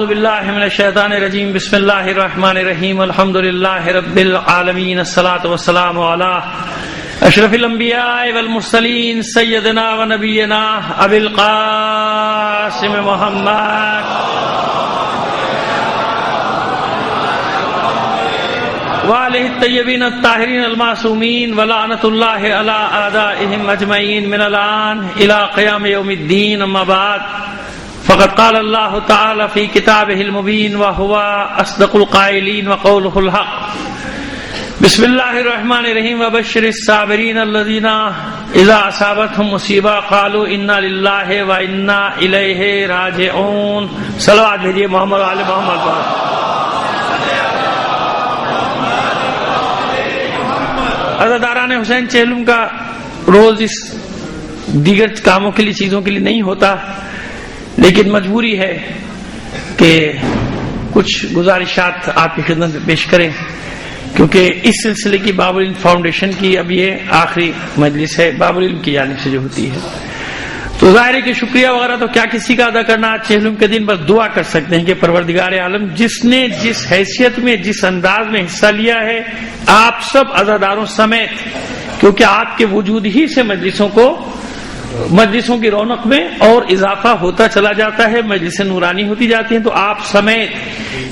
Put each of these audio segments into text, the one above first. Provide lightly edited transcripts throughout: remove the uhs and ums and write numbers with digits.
اعوذ باللہ من الشیطان الرجیم بسم اللہ الرحمن الرحیم الحمد للہ رب العالمین الصلاۃ والسلام علی اشرف الانبیاء والمرسلین سیدنا و نبینا ابی القاسم محمد وآلہ الطیبین الطاہرین المعصومین ولعنۃ اللہ علی اعدائہم اجمعین من الآن الی قیام یوم الدین اما بعد فقد قال اللہ تعالی فی کتابہ المبین وہو اصدق القائلین وقولہ الحق بسم اللہ الرحمن الرحیم وبشر الصابرین الذین اذا اصابتهم مصیبہ قالوا انا للہ وانا الیہ راجعون. صلوات بھیجیے محمد علی محمد پر. عزاداران حسین چہلم کا روز اس دیگر کاموں کے لیے چیزوں کے لیے نہیں ہوتا، لیکن مجبوری ہے کہ کچھ گزارشات آپ کی خدمت میں پیش کریں، کیونکہ اس سلسلے کی باب العلم فاؤنڈیشن کی اب یہ آخری مجلس ہے باب العلم کی جانب سے جو ہوتی ہے. تو ظاہر ہے کہ شکریہ وغیرہ تو کیا کسی کا ادا کرنا. آج چہلم کے دن بس دعا کر سکتے ہیں کہ پروردگار عالم جس نے جس حیثیت میں جس انداز میں حصہ لیا ہے، آپ سب عزاداروں سمیت، کیونکہ آپ کے وجود ہی سے مجلسوں کی رونق میں اور اضافہ ہوتا چلا جاتا ہے، مجلس نورانی ہوتی جاتی ہیں. تو آپ سمیت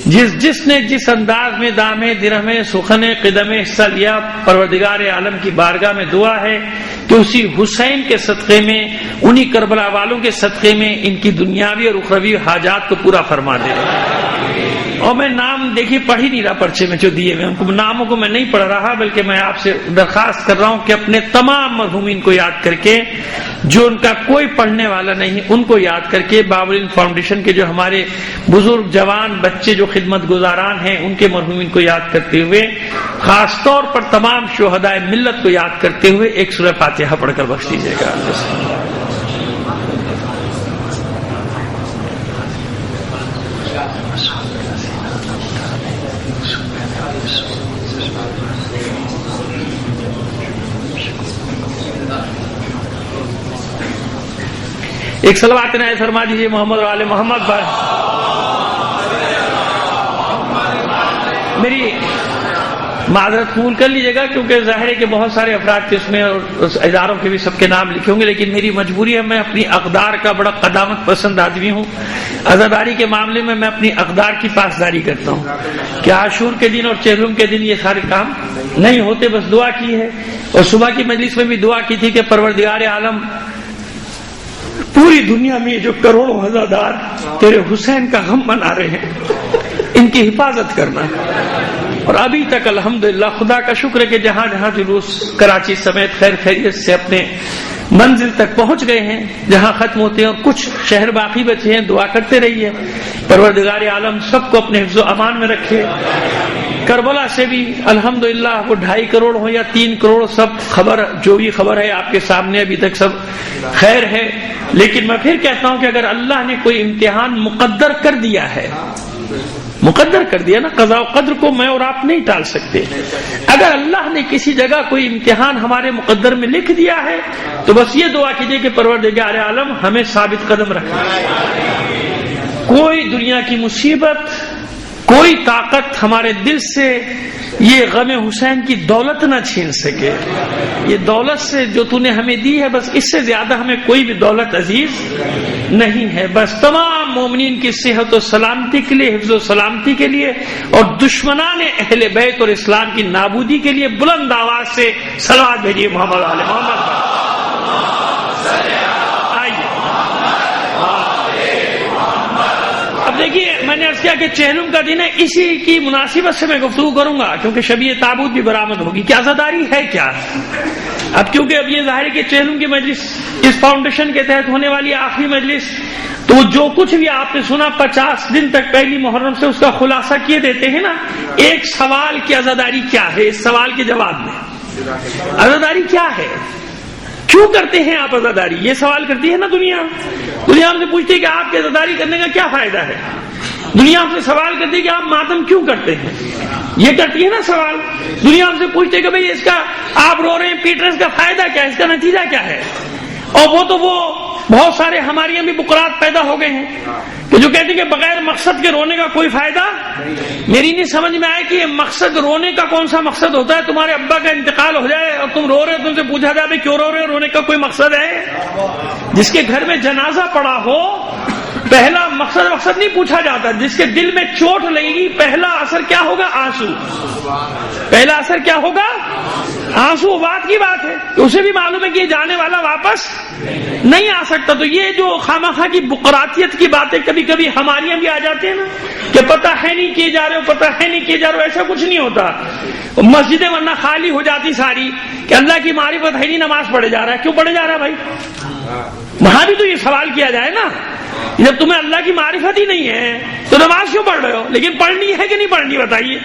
جس نے جس انداز میں دامے درہمے سخنے قدمے حصہ لیا، پروردگار عالم کی بارگاہ میں دعا ہے کہ اسی حسین کے صدقے میں، انہی کربلا والوں کے صدقے میں ان کی دنیاوی اور اخروی حاجات کو پورا فرما دے. اور میں نام دیکھیے پڑھ ہی نہیں رہا پرچے میں جو دیے ہوئے ناموں کو میں نہیں پڑھ رہا، بلکہ میں آپ سے درخواست کر رہا ہوں کہ اپنے تمام مرحومین کو یاد کر کے، جو ان کا کوئی پڑھنے والا نہیں ان کو یاد کر کے، باب العلم فاؤنڈیشن کے جو ہمارے بزرگ جوان بچے جو خدمت گزاران ہیں ان کے مرحومین کو یاد کرتے ہوئے، خاص طور پر تمام شہدائے ملت کو یاد کرتے ہوئے ایک سورہ فاتحہ پڑھ کر بخش دیجیے گا. ایک صلوات نعت فرما دیجیے محمد اور آل محمد پر. میری معذرت قبول کر لیجیے گا، کیونکہ ظاہر ہے کہ بہت سارے افراد کے اس میں اور اداروں کے بھی سب کے نام لکھے ہوں گے، لیکن میری مجبوری ہے، میں اپنی اقدار کا بڑا قدامت پسند آدمی ہوں. عزاداری کے معاملے میں اپنی اقدار کی پاسداری کرتا ہوں کہ عاشور کے دن اور چہلم کے دن یہ سارے کام نہیں ہوتے. بس دعا کی ہے، اور صبح کی مجلس میں بھی دعا کی تھی کہ پروردگار عالم پوری دنیا میں جو کروڑوں عزادار تیرے حسین کا غم منا رہے ہیں، ان کی حفاظت کرنا. اور ابھی تک الحمدللہ خدا کا شکر ہے کہ جہاں جہاں جلوس کراچی سمیت خیر خیریت سے اپنے منزل تک پہنچ گئے ہیں، جہاں ختم ہوتے ہیں اور کچھ شہر باقی بچے ہیں، دعا کرتے رہیے پروردگار عالم سب کو اپنے حفظ و امان میں رکھے. کربلا سے بھی الحمدللہ وہ 2.5 کروڑ ہو یا 3 کروڑ، سب خبر جو بھی خبر ہے آپ کے سامنے، ابھی تک سب خیر ہے. لیکن میں پھر کہتا ہوں کہ اگر اللہ نے کوئی امتحان مقدر کر دیا ہے، مقدر کر دیا نا، قضاء و قدر کو میں اور آپ نہیں ٹال سکتے. اگر اللہ نے کسی جگہ کوئی امتحان ہمارے مقدر میں لکھ دیا ہے تو بس یہ دعا کیجئے کہ پروردگار عالم ہمیں ثابت قدم رکھے. کوئی دنیا کی مصیبت، کوئی طاقت ہمارے دل سے یہ غم حسین کی دولت نہ چھین سکے. یہ دولت سے جو تو نے ہمیں دی ہے، بس اس سے زیادہ ہمیں کوئی بھی دولت عزیز نہیں ہے. بس تمام مومنین کی صحت و سلامتی کے لیے، حفظ و سلامتی کے لیے، اور دشمنان اہل بیت اور اسلام کی نابودی کے لیے بلند آواز سے صلوات بھیجیے محمد علی محمد پر. اب دیکھیے، میں نے عرض کیا کہ چہلم کا دن ہے، اسی کی مناسبت سے میں گفتگو کروں گا، کیونکہ شبیہ تابوت بھی برآمد ہوگی کہ عزاداری ہے کیا. اب کیونکہ اب یہ ظاہر ہے کہ چہلم کی مجلس اس فاؤنڈیشن کے تحت ہونے والی آخری مجلس، تو جو کچھ بھی آپ نے سنا 50 دن تک پہلی محرم سے اس کا خلاصہ کیے دیتے ہیں نا. ایک سوال کی عزاداری کیا ہے، اس سوال کے جواب میں عزاداری کیا ہے، کیوں کرتے ہیں آپ عزاداری، یہ سوال کرتی ہے نا دنیا. دنیا ہم سے پوچھتی ہے کہ آپ کے عزاداری کرنے کا کیا فائدہ ہے. دنیا ہم سے سوال کرتی ہے کہ آپ ماتم کیوں کرتے ہیں، یہ کرتی ہے نا سوال. دنیا ہم سے پوچھتے ہے کہ بھئی اس کا آپ رو رہے ہیں پیٹ رہے ہیں، اس کا فائدہ کیا ہے، اس کا نتیجہ کیا ہے. اور وہ بہت سارے ہمارے یہاں بھی بکرات پیدا ہو گئے ہیں کہ جو کہتے ہیں کہ بغیر مقصد کے رونے کا کوئی فائدہ. میری نہیں سمجھ میں آئے کہ یہ مقصد رونے کا کون سا مقصد ہوتا ہے. تمہارے ابا کا انتقال ہو جائے اور تم رو رہے ہو, تم سے پوچھا جائے کیوں رو رہے ہو, رونے کا کوئی مقصد ہے؟ جس کے گھر میں جنازہ پڑا ہو پہلا مقصد نہیں پوچھا جاتا. جس کے دل میں چوٹ لگے گی پہلا اثر کیا ہوگا؟ آنسو. پہلا اثر کیا ہوگا؟ آنسو. بات کی بات ہے کہ اسے بھی معلوم ہے کہ یہ جانے والا واپس نہیں آ سکتا. تو یہ جو خامخواہ کی بقراتیت کی باتیں کبھی کبھی ہمارے یہاں بھی آ جاتے ہیں نا کہ پتہ ہے نہیں کیے جا رہے ہو, پتہ ہے نہیں کیے جا رہے ہو. ایسا کچھ نہیں ہوتا. مسجدیں ورنہ خالی ہو جاتی ساری کہ اللہ کی معرفت ہے نہیں, نماز پڑھے جا رہا ہے. کیوں پڑھے جا رہا ہے بھائی؟ وہاں بھی تو یہ سوال کیا جائے نا, جب تمہیں اللہ کی معرفت ہی نہیں ہے تو نماز کیوں پڑھ رہے ہو؟ لیکن پڑھنی ہے کہ نہیں پڑھنی بتائیے؟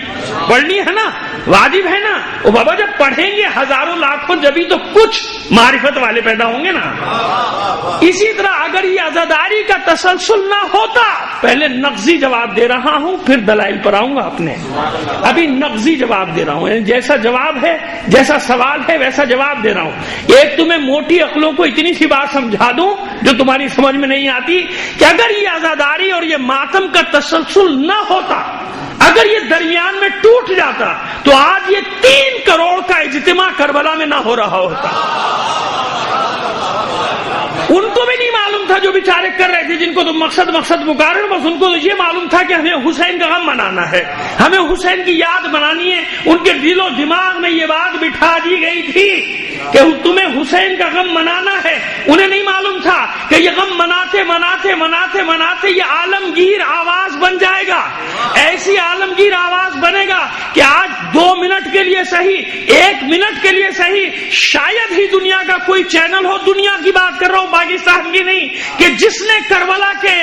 پڑھنی ہے نا, واجب ہے نا. وہ بابا جب پڑھیں گے ہزاروں لاکھوں جبھی تو کچھ معرفت والے پیدا ہوں گے نا. اسی طرح اگر یہ عزاداری کا تسلسل نہ ہوتا, پہلے نقضی جواب دے رہا ہوں پھر دلائل پر آؤں گا اپنے. ابھی نقضی جواب دے رہا ہوں, جیسا جواب ہے جیسا سوال ہے ویسا جواب دے رہا ہوں. ایک تمہیں موٹی عقلوں کو اتنی سی بات سمجھا دوں جو تمہاری سمجھ میں نہیں آتی کہ اگر یہ عزاداری اور یہ ماتم کا تسلسل نہ ہوتا, اگر یہ درمیان میں ٹوٹ جاتا تو آج یہ 3 کروڑ کا اجتماع کربلا میں نہ ہو رہا ہوتا. ان کو بھی نہیں معلوم تھا جو بیچارے کر رہے تھے, جن کو تو مقصد پکارے, بس ان کو تو یہ معلوم تھا کہ ہمیں حسین کا غم منانا ہے, ہمیں حسین کی یاد منانی ہے. ان کے دل و دماغ میں یہ بات بٹھا دی گئی تھی کہ تمہیں حسین کا غم منانا ہے. انہیں نہیں معلوم تھا کہ یہ غم مناتے مناتے مناتے مناتے یہ عالمگیر آواز بن جائے گا. ایسی عالمگیر آواز بنے گا کہ آج 2 منٹ کے لیے صحیح, 1 منٹ کے لیے صحیح, شاید ہی دنیا کا کوئی چینل ہو, دنیا کی بات کر رہا ہوں پاکستان کی نہیں, کہ جس نے کربلا کے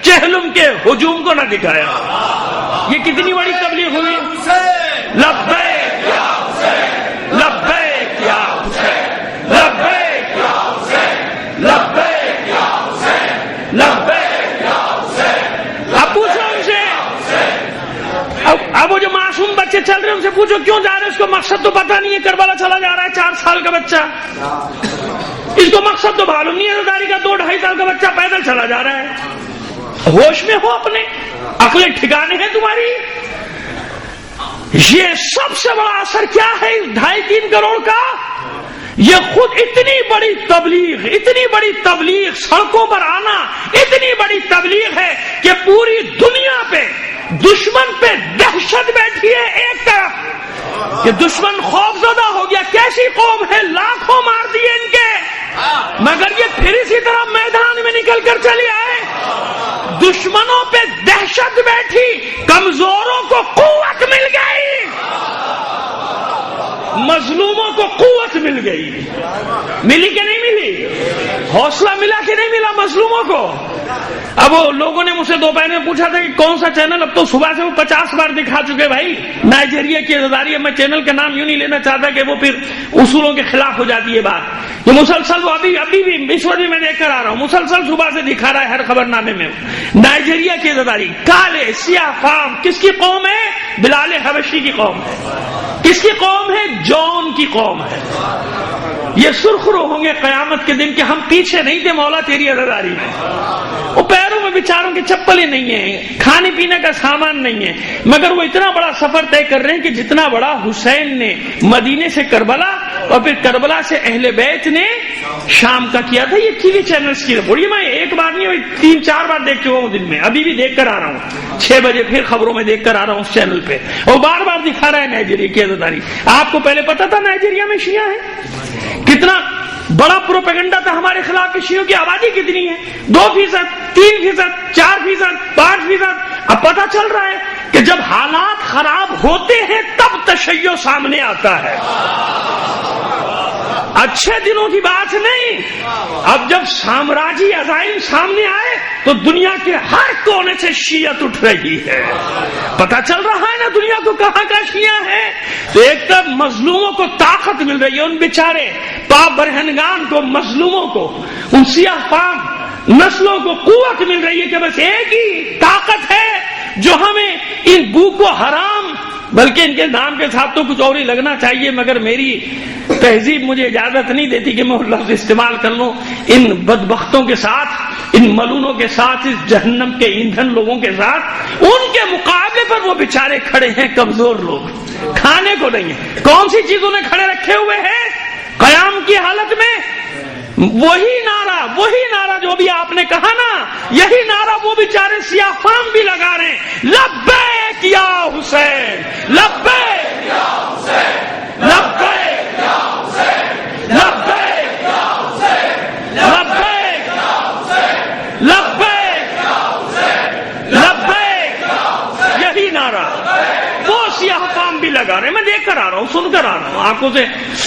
چہلم کے ہجوم کو نہ دکھایا. یہ کتنی بڑی تبلیغ ہوئی. لبیک یا حسین, لبیک یا حسین, لبیک یا حسین, لبیک یا حسین, لبیک یا حسین. اب پوچھو ان سے, اب وہ جو معصوم بچے چل رہے ہیں ان سے پوچھو کیوں جا رہے ہیں. اس کو مقصد تو پتہ نہیں ہے, کربلا چلا جا رہا ہے 4 سال کا بچہ, اس کو مقصد تو معلوم نہیں ہے. عزاداری کا 2-2.5 سال کا بچہ پیدل چلا جا رہا ہے. ہوش میں ہو اپنے, عقلیں ٹھکانے ہیں تمہاری. یہ سب سے بڑا اثر کیا ہے 2.5-3 کروڑ کا؟ یہ خود اتنی بڑی تبلیغ سڑکوں پر آنا, اتنی بڑی تبلیغ ہے کہ پوری دنیا پہ دشمن پہ دہشت بیٹھی ہے ایک طرف کہ دشمن خوف زدہ ہو گیا. کیسی قوم ہے, لاکھوں مار دیے ان کے, مگر یہ پھر اسی طرح میدان میں نکل کر چلے آئے. دشمنوں پہ دہشت بیٹھی, کمزوروں کو قوت مل گئی, مظلوموں کو قوت مل گئی. ملی کہ نہیں ملی؟ حوصلہ ملا کہ نہیں ملا مظلوموں کو؟ اب وہ لوگوں نے مجھ سے دوپہر میں پوچھا تھا کہ کون سا چینل, اب تو صبح سے وہ 50 بار دکھا چکے بھائی نائجیریا کی عزاداری. اب میں چینل کا نام یوں نہیں لینا چاہتا کہ وہ پھر اصولوں کے خلاف ہو جاتی ہے بات. یہ مسلسل وہ ابھی بھی اس وقت بھی میں دیکھ کر آ رہا ہوں, مسلسل صبح سے دکھا رہا ہے ہر خبر نامے میں نائجیریا کی عزاداری. کالے سیاہ فام, کس کی قوم ہے؟ بلال حبشی کی قوم ہے. کس کی قوم ہے؟ جون کی قوم ہے. یہ سرخرو ہوں گے قیامت کے دن کہ ہم پیچھے نہیں تھے مولا تیری عزاداری میں. وہ پیروں میں بیچاروں کی چپل ہی نہیں ہے, کھانے پینے کا سامان نہیں ہے, مگر وہ اتنا بڑا سفر طے کر رہے ہیں کہ جتنا بڑا حسین نے مدینے سے کربلا اور پھر کربلا سے اہل بیت نے شام کا کیا تھا. یہ ٹی وی چینلز کی رپورٹ, میں ایک بار نہیں 3-4 بار دیکھ چکا ہوں دن میں, ابھی بھی دیکھ کر آ رہا ہوں 6 بجے پھر خبروں میں دیکھ کر آ رہا ہوں اس چینل پہ, اور بار بار دکھا رہا ہے نائجیریا کی عزاداری. آپ کو پہلے پتا تھا نائجیریا میں شیعہ ہے؟ کتنا بڑا پروپیگنڈا تھا ہمارے خلاف کہ شیعوں کی آبادی کتنی ہے, 2%, 3%, 4%, 5%. اب پتا چل رہا ہے کہ جب حالات خراب ہوتے ہیں تب تشیع سامنے آتا ہے, اچھے دنوں کی بات نہیں. اب جب سامراجی عزائم سامنے آئے تو دنیا کے ہر کونے سے شیعت اٹھ رہی ہے. پتا چل رہا ہے نا دنیا کو کہاں کا شیعہ ہے. تو ایک طرف مظلوموں کو طاقت مل رہی ہے, ان بیچارے پاپ برہنگان کو, مظلوموں کو, ان سیاہ فام نسلوں کو قوت مل رہی ہے کہ بس ایک ہی طاقت ہے جو ہمیں ان بھوک و حرام بلکہ ان کے نام کے ساتھ تو کچھ اور ہی لگنا چاہیے، مگر میری تہذیب مجھے اجازت نہیں دیتی کہ میں لفظ استعمال کر لوں۔ ان بدبختوں کے ساتھ، ان ملونوں کے ساتھ، اس جہنم کے ایندھن لوگوں کے ساتھ، ان کے مقابلے پر وہ بیچارے کھڑے ہیں کمزور لوگ، کھانے کو نہیں ہے۔ کون سی چیز انہیں کھڑے رکھے ہوئے ہیں قیام کی حالت میں؟ وہی نعرہ جو بھی آپ نے کہا نا، یہی نعرہ وہ بیچارے سیاہ فام بھی لگا رہے ہیں، لبیک یا حسین، لبیک یا حسین، لبیک یا حسین، لبیک یا حسین، لبیک یا حسین، لبیک یا حسین، لبیک یا حسین، یہی نعرہ وہ سیاہ فام بھی لگا رہے ہیں۔ میں دیکھ کر آ رہا ہوں، سن کر آ رہا ہوں، آنکھوں سے،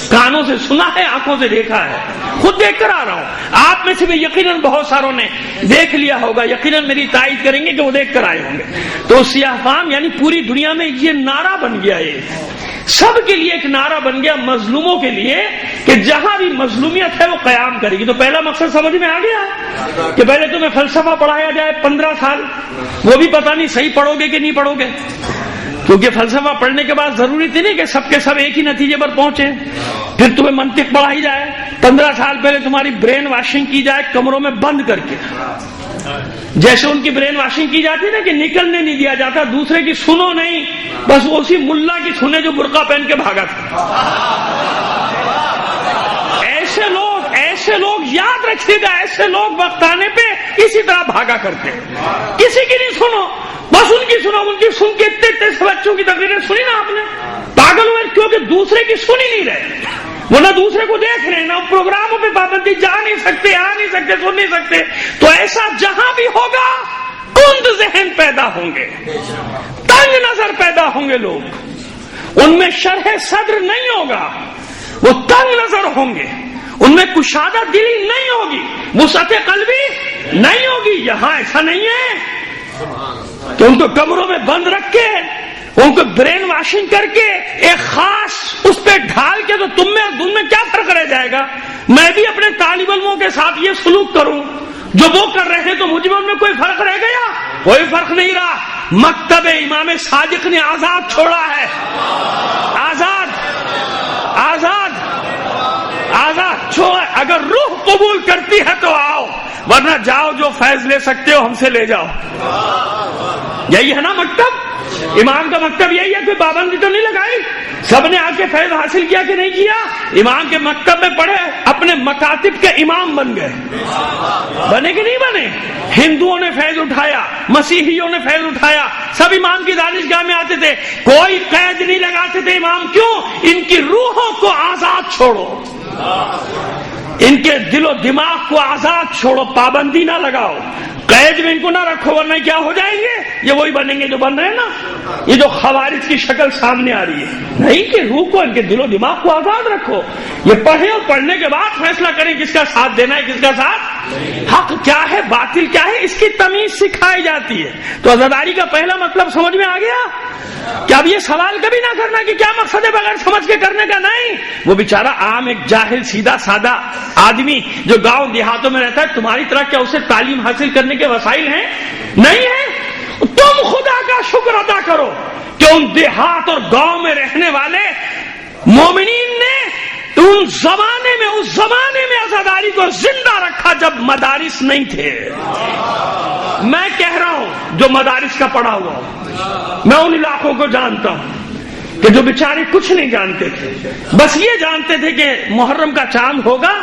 کانوں سے سنا ہے، آنکھوں سے دیکھا ہے، خود دیکھ کر آ رہا ہوں۔ آپ میں سے بھی یقیناً بہت ساروں نے دیکھ لیا ہوگا، یقیناً میری تائید کریں گے کہ وہ دیکھ کر آئے ہوں گے۔ تو سیاہ فام یعنی پوری دنیا میں یہ نعرہ بن گیا، یہ سب کے لیے ایک نعرہ بن گیا، مظلوموں کے لیے، کہ جہاں بھی مظلومیت ہے وہ قیام کرے گی۔ تو پہلا مقصد سمجھ میں آ گیا کہ پہلے تمہیں فلسفہ پڑھایا جائے 15 سال، وہ بھی پتہ نہیں صحیح پڑھو گے کہ نہیں پڑھو گے، کیونکہ فلسفہ پڑھنے کے بعد ضروری تھی نہیں کہ سب کے سب ایک ہی نتیجے پر پہنچے۔ پھر تمہیں منطق پڑھائی جائے، 15 سال پہلے تمہاری برین واشنگ کی جائے کمروں میں بند کر کے، جیسے ان کی برین واشنگ کی جاتی نا کہ نکلنے نہیں دیا جاتا، دوسرے کی سنو نہیں، بس وہ اسی ملا کی سنے جو برقع پہن کے بھاگا تھا۔ ایسے لوگ یاد رکھیے گا، ایسے لوگ وقت آنے پہ اسی طرح بھاگا کرتے، کسی کی نہیں سنو، بس ان کی سنو، ان کی سن کے اتنے سے بچوں کی تقریریں سنی نا آپ نے، پاگل ہوئے کیونکہ دوسرے کی سن ہی نہیں رہے، وہ نہ دوسرے کو دیکھ رہے، نہ پروگراموں پہ پابندی، جا نہیں سکتے، آ نہیں سکتے، سن نہیں سکتے۔ تو ایسا جہاں بھی ہوگا کند ذہن پیدا ہوں گے، تنگ نظر پیدا ہوں گے لوگ، ان میں شرح صدر نہیں ہوگا، وہ تنگ نظر ہوں گے، ان میں کشادہ دلی نہیں ہوگی، وسعت قلبی نہیں ہوگی۔ یہاں ایسا نہیں ہے کہ ان کو کمروں میں بند رکھ کے، ان کو برین واشنگ کر کے ایک خاص اس پہ ڈھال کے، تو تم میں اور ان میں کیا فرق رہ جائے گا؟ میں بھی اپنے طالب علموں کے ساتھ یہ سلوک کروں جو وہ کر رہے ہیں، تو مجھ میں ان میں کوئی فرق رہ گیا؟ کوئی فرق نہیں رہا۔ مکتب امام صادق نے آزاد چھوڑا ہے، آزاد آزاد آزاد چھوڑا۔ اگر روح قبول کرتی ہے تو آؤ، ورنہ جاؤ، جو فیض لے سکتے ہو ہم سے لے جاؤ۔ یہی ہے نا مکتب، امام کا مکتب یہی ہے، کوئی پابندی تو نہیں لگائی، سب نے آ کے فیض حاصل کیا کہ نہیں کیا؟ امام کے مکتب میں پڑھے، اپنے مکاتب کے امام بن گئے، بنے کہ نہیں بنے؟ ہندوؤں نے فیض اٹھایا، مسیحیوں نے فیض اٹھایا، سب امام کی دانشگاہ میں آتے تھے، کوئی قید نہیں لگاتے تھے۔ امام کیوں؟ ان کی روحوں کو آزاد چھوڑو، ان کے دل و دماغ کو آزاد چھوڑو، پابندی نہ لگاؤ، قید میں ان کو نہ رکھو، ورنہ کیا ہو جائیں گے؟ یہ وہی بنیں گے جو بن رہے ہیں نا، یہ جو خوارج کی شکل سامنے آ رہی ہے۔ نہیں کہ روح کو، ان کے دل و دماغ کو آزاد رکھو، یہ پڑھیں اور پڑھنے کے بعد فیصلہ کریں کس کا ساتھ دینا ہے، کس کا ساتھ، حق کیا ہے، باطل کیا ہے، اس کی تمیز سکھائی جاتی ہے۔ تو عزاداری کا پہلا مطلب سمجھ میں آ گیا کہ اب یہ سوال کبھی نہ کرنا کہ کیا مقصد ہے، بغیر سمجھ کے کرنے کا نہیں۔ وہ بیچارہ عام ایک جاہل سیدھا سادہ آدمی جو گاؤں دیہاتوں میں رہتا ہے، تمہاری طرح کیا اسے تعلیم حاصل کرنے کے وسائل ہیں؟ نہیں ہے۔ تم خدا کا شکر ادا کرو کہ ان دیہات اور گاؤں میں رہنے والے مومنین نے اس زمانے میں عزاداری کو زندہ رکھا جب مدارس نہیں تھے۔ میں کہہ رہا ہوں جو مدارس کا پڑھا ہوا ہوں، میں ان علاقوں کو جانتا ہوں کہ جو بیچارے کچھ نہیں جانتے تھے، بس یہ جانتے تھے کہ محرم کا چاند ہوگا،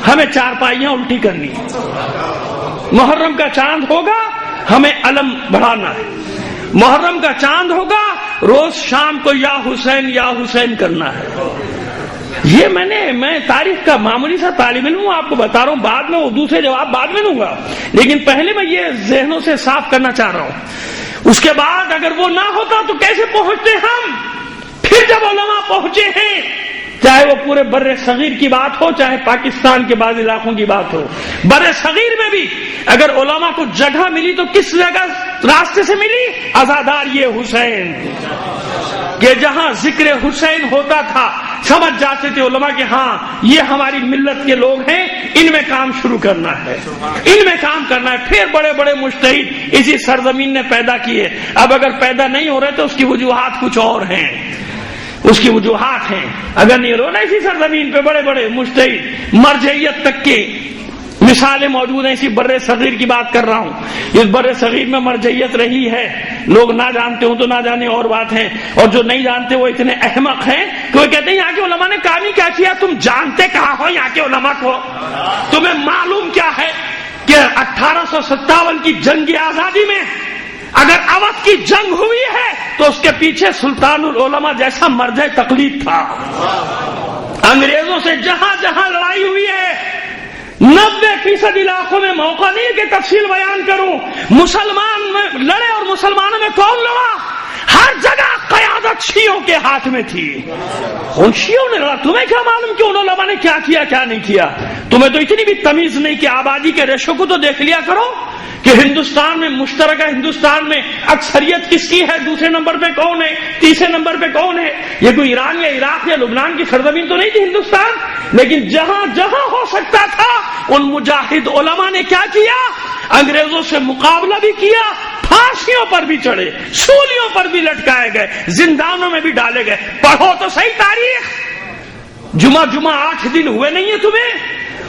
ہمیں چارپائیاں الٹی کرنی، محرم کا چاند ہوگا، ہمیں علم بڑھانا ہے، محرم کا چاند ہوگا، روز شام کو یا حسین کرنا ہے۔ یہ میں تاریخ کا معمولی سا طالب علم ہوں، آپ کو بتا رہا ہوں، بعد میں وہ دوسرے جواب بعد میں دوں گا، لیکن پہلے میں یہ ذہنوں سے صاف کرنا چاہ رہا ہوں۔ اس کے بعد اگر وہ نہ ہوتا تو کیسے پہنچتے ہم؟ پھر جب علماء پہنچے ہیں، چاہے وہ پورے بر صغیر کی بات ہو، چاہے پاکستان کے بعض علاقوں کی بات ہو، بر صغیر میں بھی اگر علماء کو جگہ ملی تو کس جگہ راستے سے ملی؟ عزادار یہ حسین، کہ جہاں ذکر حسین ہوتا تھا سمجھ جاتے تھے علماء کہ ہاں یہ ہماری ملت کے لوگ ہیں، ان میں کام شروع کرنا ہے، ان میں کام کرنا ہے۔ پھر بڑے بڑے مجتہد اسی سرزمین نے پیدا کیے۔ اب اگر پیدا نہیں ہو رہے تو اس کی وجوہات کچھ اور ہیں، اس کی وجوہات ہیں۔ اگر نہیں ہو رہا اسی سرزمین پہ بڑے بڑے مجتہد مرجعیت تک کے مثالیں موجود ہیں۔ اسی بر صغیر کی بات کر رہا ہوں، اس بر صغیر میں مرجعیت رہی ہے، لوگ نہ جانتے ہوں تو نہ جانے اور بات ہے، اور جو نہیں جانتے وہ اتنے احمق ہیں کہ وہ کہتے ہیں یہاں کے علماء نے کام ہی کیا کیا، تم جانتے کہاں ہو یہاں کے علماء کو؟ تمہیں معلوم کیا ہے کہ 1857 کی جنگ آزادی میں اگر اودھ کی جنگ ہوئی ہے تو اس کے پیچھے سلطان العلماء جیسا مرجع تقلید تھا۔ انگریزوں سے جہاں جہاں لڑائی ہوئی ہے 90% علاقوں میں موقع نہیں کہ تفصیل بیان کروں، مسلمان میں لڑے اور مسلمانوں میں کون لڑا؟ ہر جگہ قیادت شیعوں کے ہاتھ میں تھی، ان شیعوں نے لڑا۔ تمہیں کیا معلوم کہ ان علماء نے کیا کیا کیا نہیں کیا؟ تمہیں تو اتنی بھی تمیز نہیں کہ آبادی کے ریشو کو تو دیکھ لیا کرو کہ ہندوستان میں مشترکہ ہندوستان میں اکثریت کس کی ہے، دوسرے نمبر پہ کون ہے، تیسرے نمبر پہ کون ہے؟ یہ کوئی ایران یا عراق یا لبنان کی سرزمین تو نہیں تھی ہندوستان، لیکن جہاں جہاں ہو سکتا تھا ان مجاہد علماء نے کیا کیا؟ انگریزوں سے مقابلہ بھی کیا، پھانسیوں پر بھی چڑھے، سولیوں پر بھی لٹکائے گئے، زندانوں میں بھی ڈالے گئے۔ پڑھو تو صحیح تاریخ، جمعہ 8 دن ہوئے نہیں ہے تمہیں،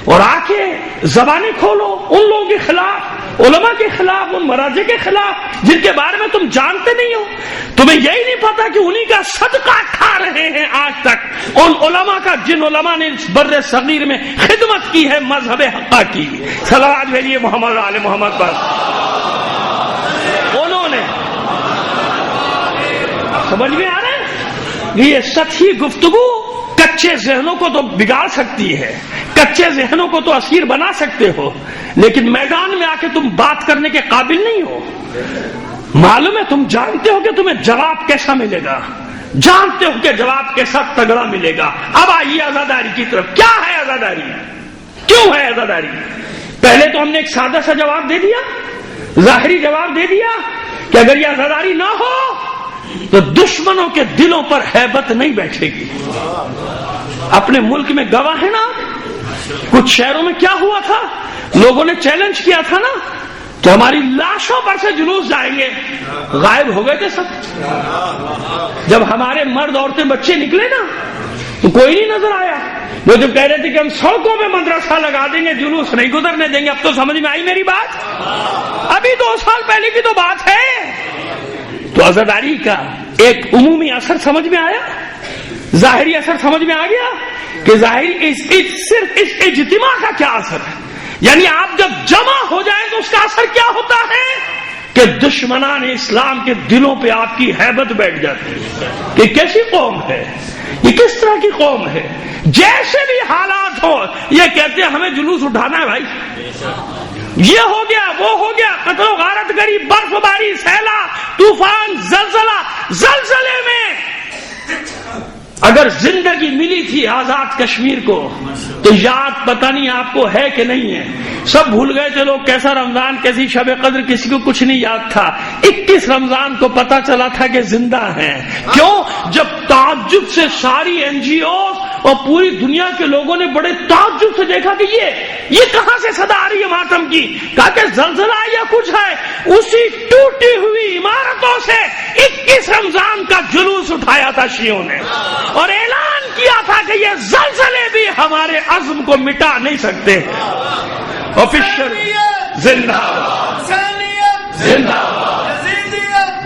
اور آ کے زبانیں کھولو ان لوگوں کے خلاف، علماء کے خلاف، ان مراجع کے خلاف جن کے بارے میں تم جانتے نہیں ہو۔ تمہیں یہی نہیں پتا کہ انہی کا صدقہ کھا رہے ہیں آج تک ان علماء کا جن علماء نے اس بر صغیر میں خدمت کی ہے مذہب حقہ کی۔ صلوات بھیجیے محمد آل محمد پر۔ انہوں نے سمجھ میں آ رہا ہے یہ سطحی گفتگو کچے ذہنوں کو تو بگاڑ سکتی ہے، کچے ذہنوں کو تو اسیر بنا سکتے ہو، لیکن میدان میں آ کے تم بات کرنے کے قابل نہیں ہو۔ معلوم ہے تم جانتے ہو کہ تمہیں جواب کیسا ملے گا، جانتے ہو کہ جواب کیسا تگڑا ملے گا۔ اب آئیے عزاداری کی طرف۔ کیا ہے عزاداری؟ کیوں ہے عزاداری؟ پہلے تو ہم نے ایک سادہ سا جواب دے دیا، ظاہری جواب دے دیا کہ اگر یہ عزاداری نہ ہو تو دشمنوں کے دلوں پر ہیبت نہیں بیٹھے گی۔ اپنے ملک میں گواہ ہے نا، کچھ شہروں میں کیا ہوا تھا، لوگوں نے چیلنج کیا تھا نا کہ ہماری لاشوں پر سے جلوس جائیں گے، غائب ہو گئے تھے سب۔ جب ہمارے مرد عورتیں بچے نکلے نا تو کوئی نہیں نظر آیا۔ وہ جب کہہ رہے تھے کہ ہم سڑکوں میں مدرسہ لگا دیں گے، جلوس نہیں گزرنے دیں گے، اب تو سمجھ میں آئی میری بات؟ ابھی 2 سال پہلے کی تو بات ہے۔ تو عزاداری کا ایک عمومی اثر سمجھ میں آیا، ظاہری اثر سمجھ میں آ گیا کہ ظاہری صرف اس اجتماع کا کیا اثر ہے، یعنی آپ جب جمع ہو جائیں تو اس کا اثر کیا ہوتا ہے کہ دشمنان اسلام کے دلوں پہ آپ کی ہیبت بیٹھ جاتی ہے کہ کیسی قوم ہے، یہ کس طرح کی قوم ہے۔ جیسے بھی حالات ہو یہ کہتے ہیں ہمیں جلوس اٹھانا ہے بھائی، یہ ہو گیا وہ ہو گیا، قتل و غارت گری، برف باری، سیلاب، طوفان، زلزلے میں اگر زندگی ملی تھی آزاد کشمیر کو تو یاد پتہ نہیں آپ کو ہے کہ نہیں ہے۔ سب بھول گئے تھے لوگ کیسا رمضان، کیسی شب قدر، کسی کو کچھ نہیں یاد تھا۔ 21 رمضان کو پتا چلا تھا کہ زندہ ہیں۔ کیوں؟ جب تعجب سے ساری NGOs اور پوری دنیا کے لوگوں نے بڑے تعجب سے دیکھا کہ یہ کہاں سے صدا آ رہی ہے ماتم کی، کہا کہ زلزلہ یا کچھ ہے۔ اسی ٹوٹی ہوئی عمارتوں سے 21 رمضان کا جلوس اٹھایا تھا شیعوں نے، اور اعلان کیا تھا کہ یہ زلزلے بھی ہمارے عزم کو مٹا نہیں سکتے۔ آفیشل زندہ زندہ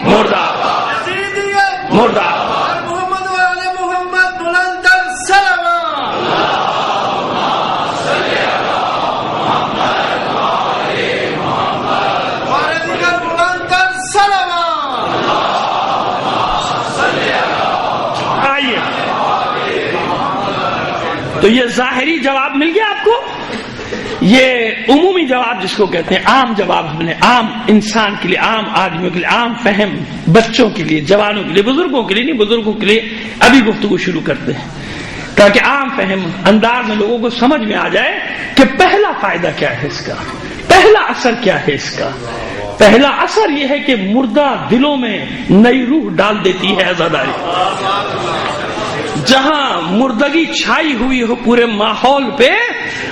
مردہ مردہ محمد وعلى محمد بلند السلام بلند السلام۔ آئیے تو یہ ظاہری جواب مل گیا آپ کو، یہ عمومی جواب جس کو کہتے ہیں عام جواب، ہم نے عام انسان کے لیے، عام آدمیوں کے لیے، عام فہم بچوں کے لیے، جوانوں کے لیے، بزرگوں کے لیے نہیں، بزرگوں کے لیے ابھی گفتگو شروع کرتے ہیں تاکہ عام فہم انداز میں لوگوں کو سمجھ میں آ جائے کہ پہلا فائدہ کیا ہے اس کا، پہلا اثر کیا ہے اس کا۔ پہلا اثر یہ ہے کہ مردہ دلوں میں نئی روح ڈال دیتی ہے عزاداری۔ جہاں مردگی چھائی ہوئی ہو پورے ماحول پہ،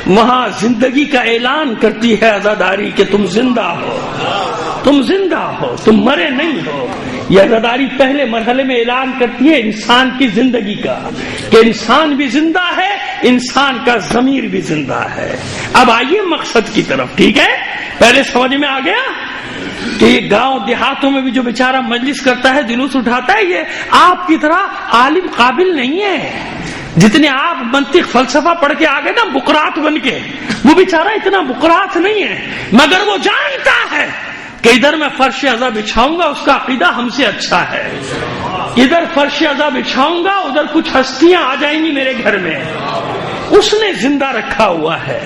وہاں زندگی کا اعلان کرتی ہے عزاداری کہ تم زندہ ہو، تم زندہ ہو، تم مرے نہیں ہو۔ یہ عزاداری پہلے مرحلے میں اعلان کرتی ہے انسان کی زندگی کا، کہ انسان بھی زندہ ہے، انسان کا ضمیر بھی زندہ ہے۔ اب آئیے مقصد کی طرف، ٹھیک ہے؟ پہلے سمجھ میں آ گیا کہ یہ گاؤں دیہاتوں میں بھی جو بیچارہ مجلس کرتا ہے، جلوس اٹھاتا ہے، یہ آپ کی طرح عالم قابل نہیں ہے۔ جتنے آپ منطق فلسفہ پڑھ کے آگے نا بقرات بن کے، وہ بیچارہ اتنا بقرات نہیں ہے، مگر وہ جانتا ہے کہ ادھر میں فرش عزا بچھاؤں گا، اس کا عقیدہ ہم سے اچھا ہے، ادھر فرش عزا بچھاؤں گا، ادھر کچھ ہستیاں آ جائیں گی میرے گھر میں، اس نے زندہ رکھا ہوا ہے۔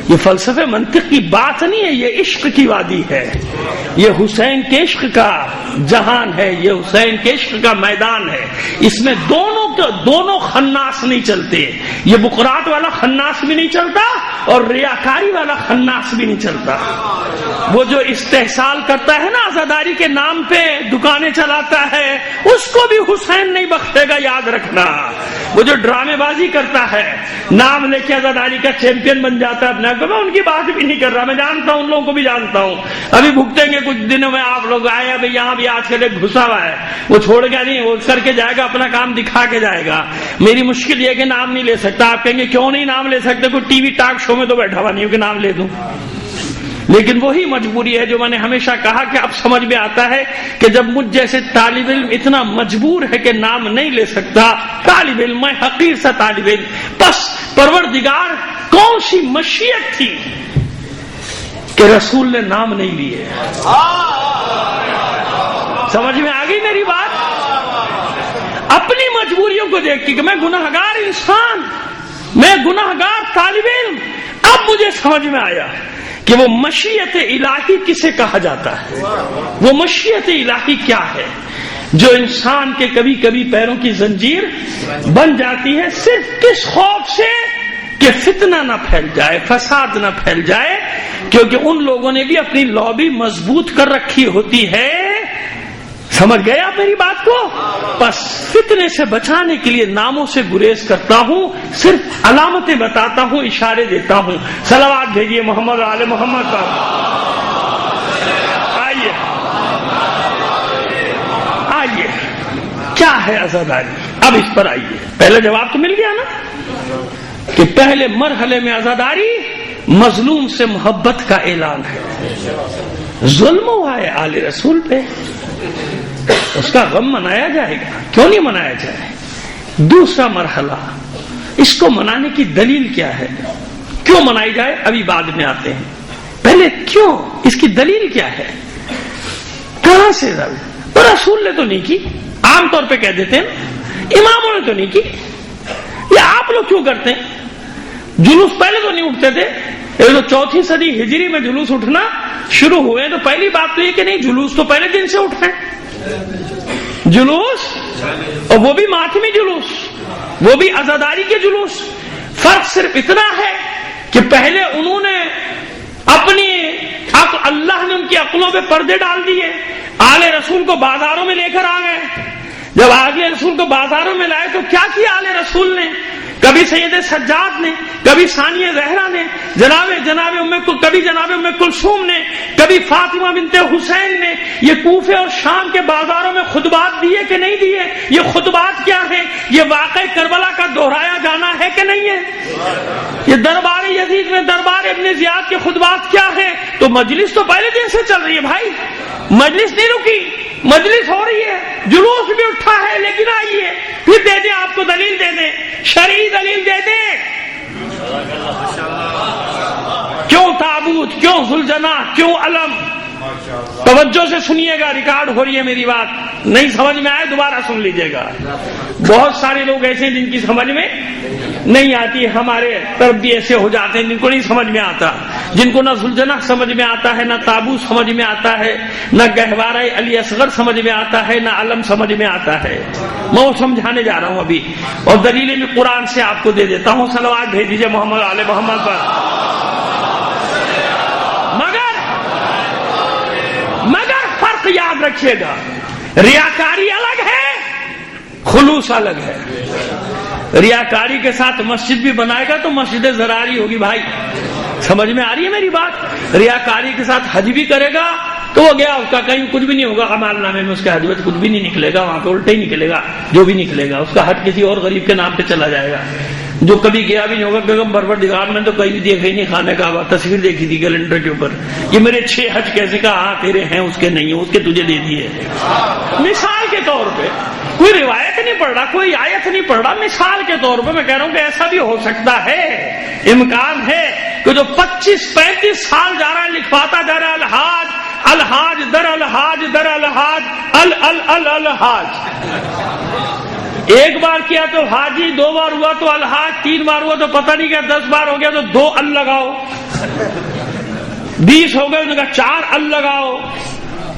یہ فلسفے منطق کی بات نہیں ہے، یہ عشق کی وادی ہے، یہ حسین کے عشق کا جہان ہے، یہ حسین کے عشق کا میدان ہے۔ اس میں دونوں خناس نہیں چلتے، یہ بقرات والا خناس بھی نہیں چلتا اور ریاکاری والا خناس بھی نہیں چلتا۔ وہ جو استحصال کرتا ہے نا عزاداری کے نام پہ دکانیں چلاتا ہے، اس کو بھی حسین نہیں بخشے گا، یاد رکھنا۔ وہ جو ڈرامے بازی کرتا ہے، نام لے کے عزاداری کا چیمپئن بن جاتا ہے اپنے آپ کو، میں ان کی بات بھی نہیں کر رہا، میں جانتا ہوں، ان لوگوں کو بھی جانتا ہوں، ابھی بھگتیں گے کچھ دنوں میں آپ لوگ آئے، ابھی یہاں بھی آج کل ایک گھسا ہوا ہے، وہ چھوڑ گیا نہیں، وہ کر کے جائے گا، اپنا کام دکھا کے جائے گا۔ میری مشکل یہ کہ نام نہیں لے سکتا، آپ کہیں گے کیوں نہیں نام لے سکتے، کوئی ٹی وی ٹاک شو میں تو بیٹھا ہوا نہیں ہو کہ نام لے دوں، لیکن وہی مجبوری ہے جو میں نے ہمیشہ کہا کہ اب سمجھ میں آتا ہے کہ جب مجھ جیسے طالب علم اتنا مجبور ہے کہ نام نہیں لے سکتا، طالب علم میں حقیر سا طالب علم، بس پروردگار کون سی مشیت تھی کہ رسول نے نام نہیں لیے؟ سمجھ میں آ گئی میری بات؟ اپنی مجبوریوں کو دیکھ کے کہ میں گناہگار انسان، میں گناہگار طالب علم، اب مجھے سمجھ میں آیا کہ وہ مشیت الہی کسے کہا جاتا ہے، وہ مشیت الہی کیا ہے جو انسان کے کبھی کبھی پیروں کی زنجیر بن جاتی ہے، صرف کس خوف سے کہ فتنہ نہ پھیل جائے، فساد نہ پھیل جائے، کیونکہ ان لوگوں نے بھی اپنی لابی مضبوط کر رکھی ہوتی ہے۔ سمجھ گئے آپ میری بات کو؟ بس فتنے سے بچانے کے لیے ناموں سے گریز کرتا ہوں، صرف علامتیں بتاتا ہوں، اشارے دیتا ہوں۔ صلوات بھیجیے محمد اور آل محمد پر۔ آئیے آئیے، کیا ہے عزاداری؟ اب اس پر آئیے۔ پہلے جواب تو مل گیا نا کہ پہلے مرحلے میں عزاداری مظلوم سے محبت کا اعلان ہے۔ ظلم ہوا ہے آل رسول پہ، اس کا غم منایا جائے گا، کیوں نہیں منایا جائے؟ دوسرا مرحلہ، اس کو منانے کی دلیل کیا ہے؟ کیوں منائی جائے؟ ابھی بعد میں آتے ہیں، پہلے کیوں، اس کی دلیل کیا ہے؟ کہاں سے؟ رسول نے تو نہیں کی، عام طور پہ کہہ دیتے ہیں اماموں نے تو نہیں کی، یہ آپ لوگ کیوں کرتے ہیں؟ جلوس پہلے تو نہیں اٹھتے تھے، یہ تو 4 صدی ہجری میں جلوس اٹھنا شروع ہوئے، تو پہلی بات تو یہ کہ نہیں، جلوس تو پہلے دن سے اٹھے، جلوس، اور وہ بھی ماتمی جلوس، وہ بھی عزاداری کے جلوس۔ فرق صرف اتنا ہے کہ پہلے انہوں نے اپنی اللہ نے ان کی عقلوں پہ پردے ڈال دیے، آل رسول کو بازاروں میں لے کر آ گئے۔ جب آل رسول کو بازاروں میں لائے تو کیا کیا آل رسول نے؟ کبھی سید سجاد نے، کبھی ثانیہ زہرا نے، کبھی جناب ام کلثوم نے، کبھی فاطمہ بنت حسین نے، یہ کوفے اور شام کے بازاروں میں خطبات دیے کہ نہیں دیے؟ یہ خطبات کیا ہے؟ یہ واقعہ کربلا کا دہرایا جانا ہے کہ نہیں ہے؟ یہ دربار یزید میں دربار ابن زیاد کے خطبات کیا ہے؟ تو مجلس تو پہلے دن سے چل رہی ہے بھائی، مجلس نہیں رکی، مجلس ہو رہی ہے، جلوس بھی اٹھا ہے، لیکن آئیے پھر دے دیں، آپ کو دلیل دے دیں، شرعی دلیل دے دیں۔ کیوں تابوت، کیوں ذوالجناح، کیوں علم؟ توجہ سے سنیے گا، ریکارڈ ہو رہی ہے میری بات، نہیں سمجھ میں آئے دوبارہ سن لیجیے گا۔ بہت سارے لوگ ایسے ہیں جن کی سمجھ میں نہیں آتی، ہمارے طرف بھی ایسے ہو جاتے ہیں جن کو نہیں سمجھ میں آتا، جن کو نہ ذوالجناح سمجھ میں آتا ہے، نہ تابوت سمجھ میں آتا ہے، نہ گہوارہ علی اصغر سمجھ میں آتا ہے، نہ علم سمجھ میں آتا ہے۔ میں وہ سمجھانے جا رہا ہوں ابھی، اور دلیلیں بھی قرآن سے آپ کو دے دیتا ہوں۔ صلوات بھیج دیجیے محمد آل محمد پر۔ مگر فرق یاد رکھیے گا، ریاکاری الگ ہے، خلوص الگ ہے۔ ریاکاری کے ساتھ مسجد بھی بنائے گا تو مسجد ضراری ہوگی بھائی. سمجھ میں آ رہی ہے میری بات؟ ریاکاری کے ساتھ حج بھی کرے گا تو وہ گیا, اس کا کہیں کچھ بھی نہیں ہوگا, عمال نامے میں اس کے حج میں کچھ بھی نہیں نکلے گا, وہاں پہ الٹا ہی نکلے گا. جو بھی نکلے گا اس کا حج کسی اور غریب کے نام پہ چلا جائے گا, جو کبھی گیا بھی نہیں ہوگا. بیگم پروردگار میں تو کہیں دیکھا ہی نہیں خانہ کعبہ, تصویر دیکھی تھی کیلنڈر کے اوپر, یہ میرے 6 حج کیسے کہا, ہاں تیرے ہیں اس کے نہیں ہیں, اس کے تجھے دے دیے. مثال کے طور پہ کوئی روایت نہیں پڑھ رہا, کوئی آیت نہیں پڑھ رہا, مثال کے طور پہ میں کہہ رہا ہوں کہ ایسا بھی ہو سکتا ہے, امکان ہے کہ جو 25-35 سال جا رہا ہے لکھواتا جا رہا ہے الحاج الحاج در الحاج در الحاج الحاج, ایک بار کیا تو حاجی, 2 بار ہوا تو الحاج, 3 بار ہوا تو پتہ نہیں کیا, 10 بار ہو گیا تو 2 ال لگاؤ, 20 ہو گئے ان کا 4 ال لگاؤ,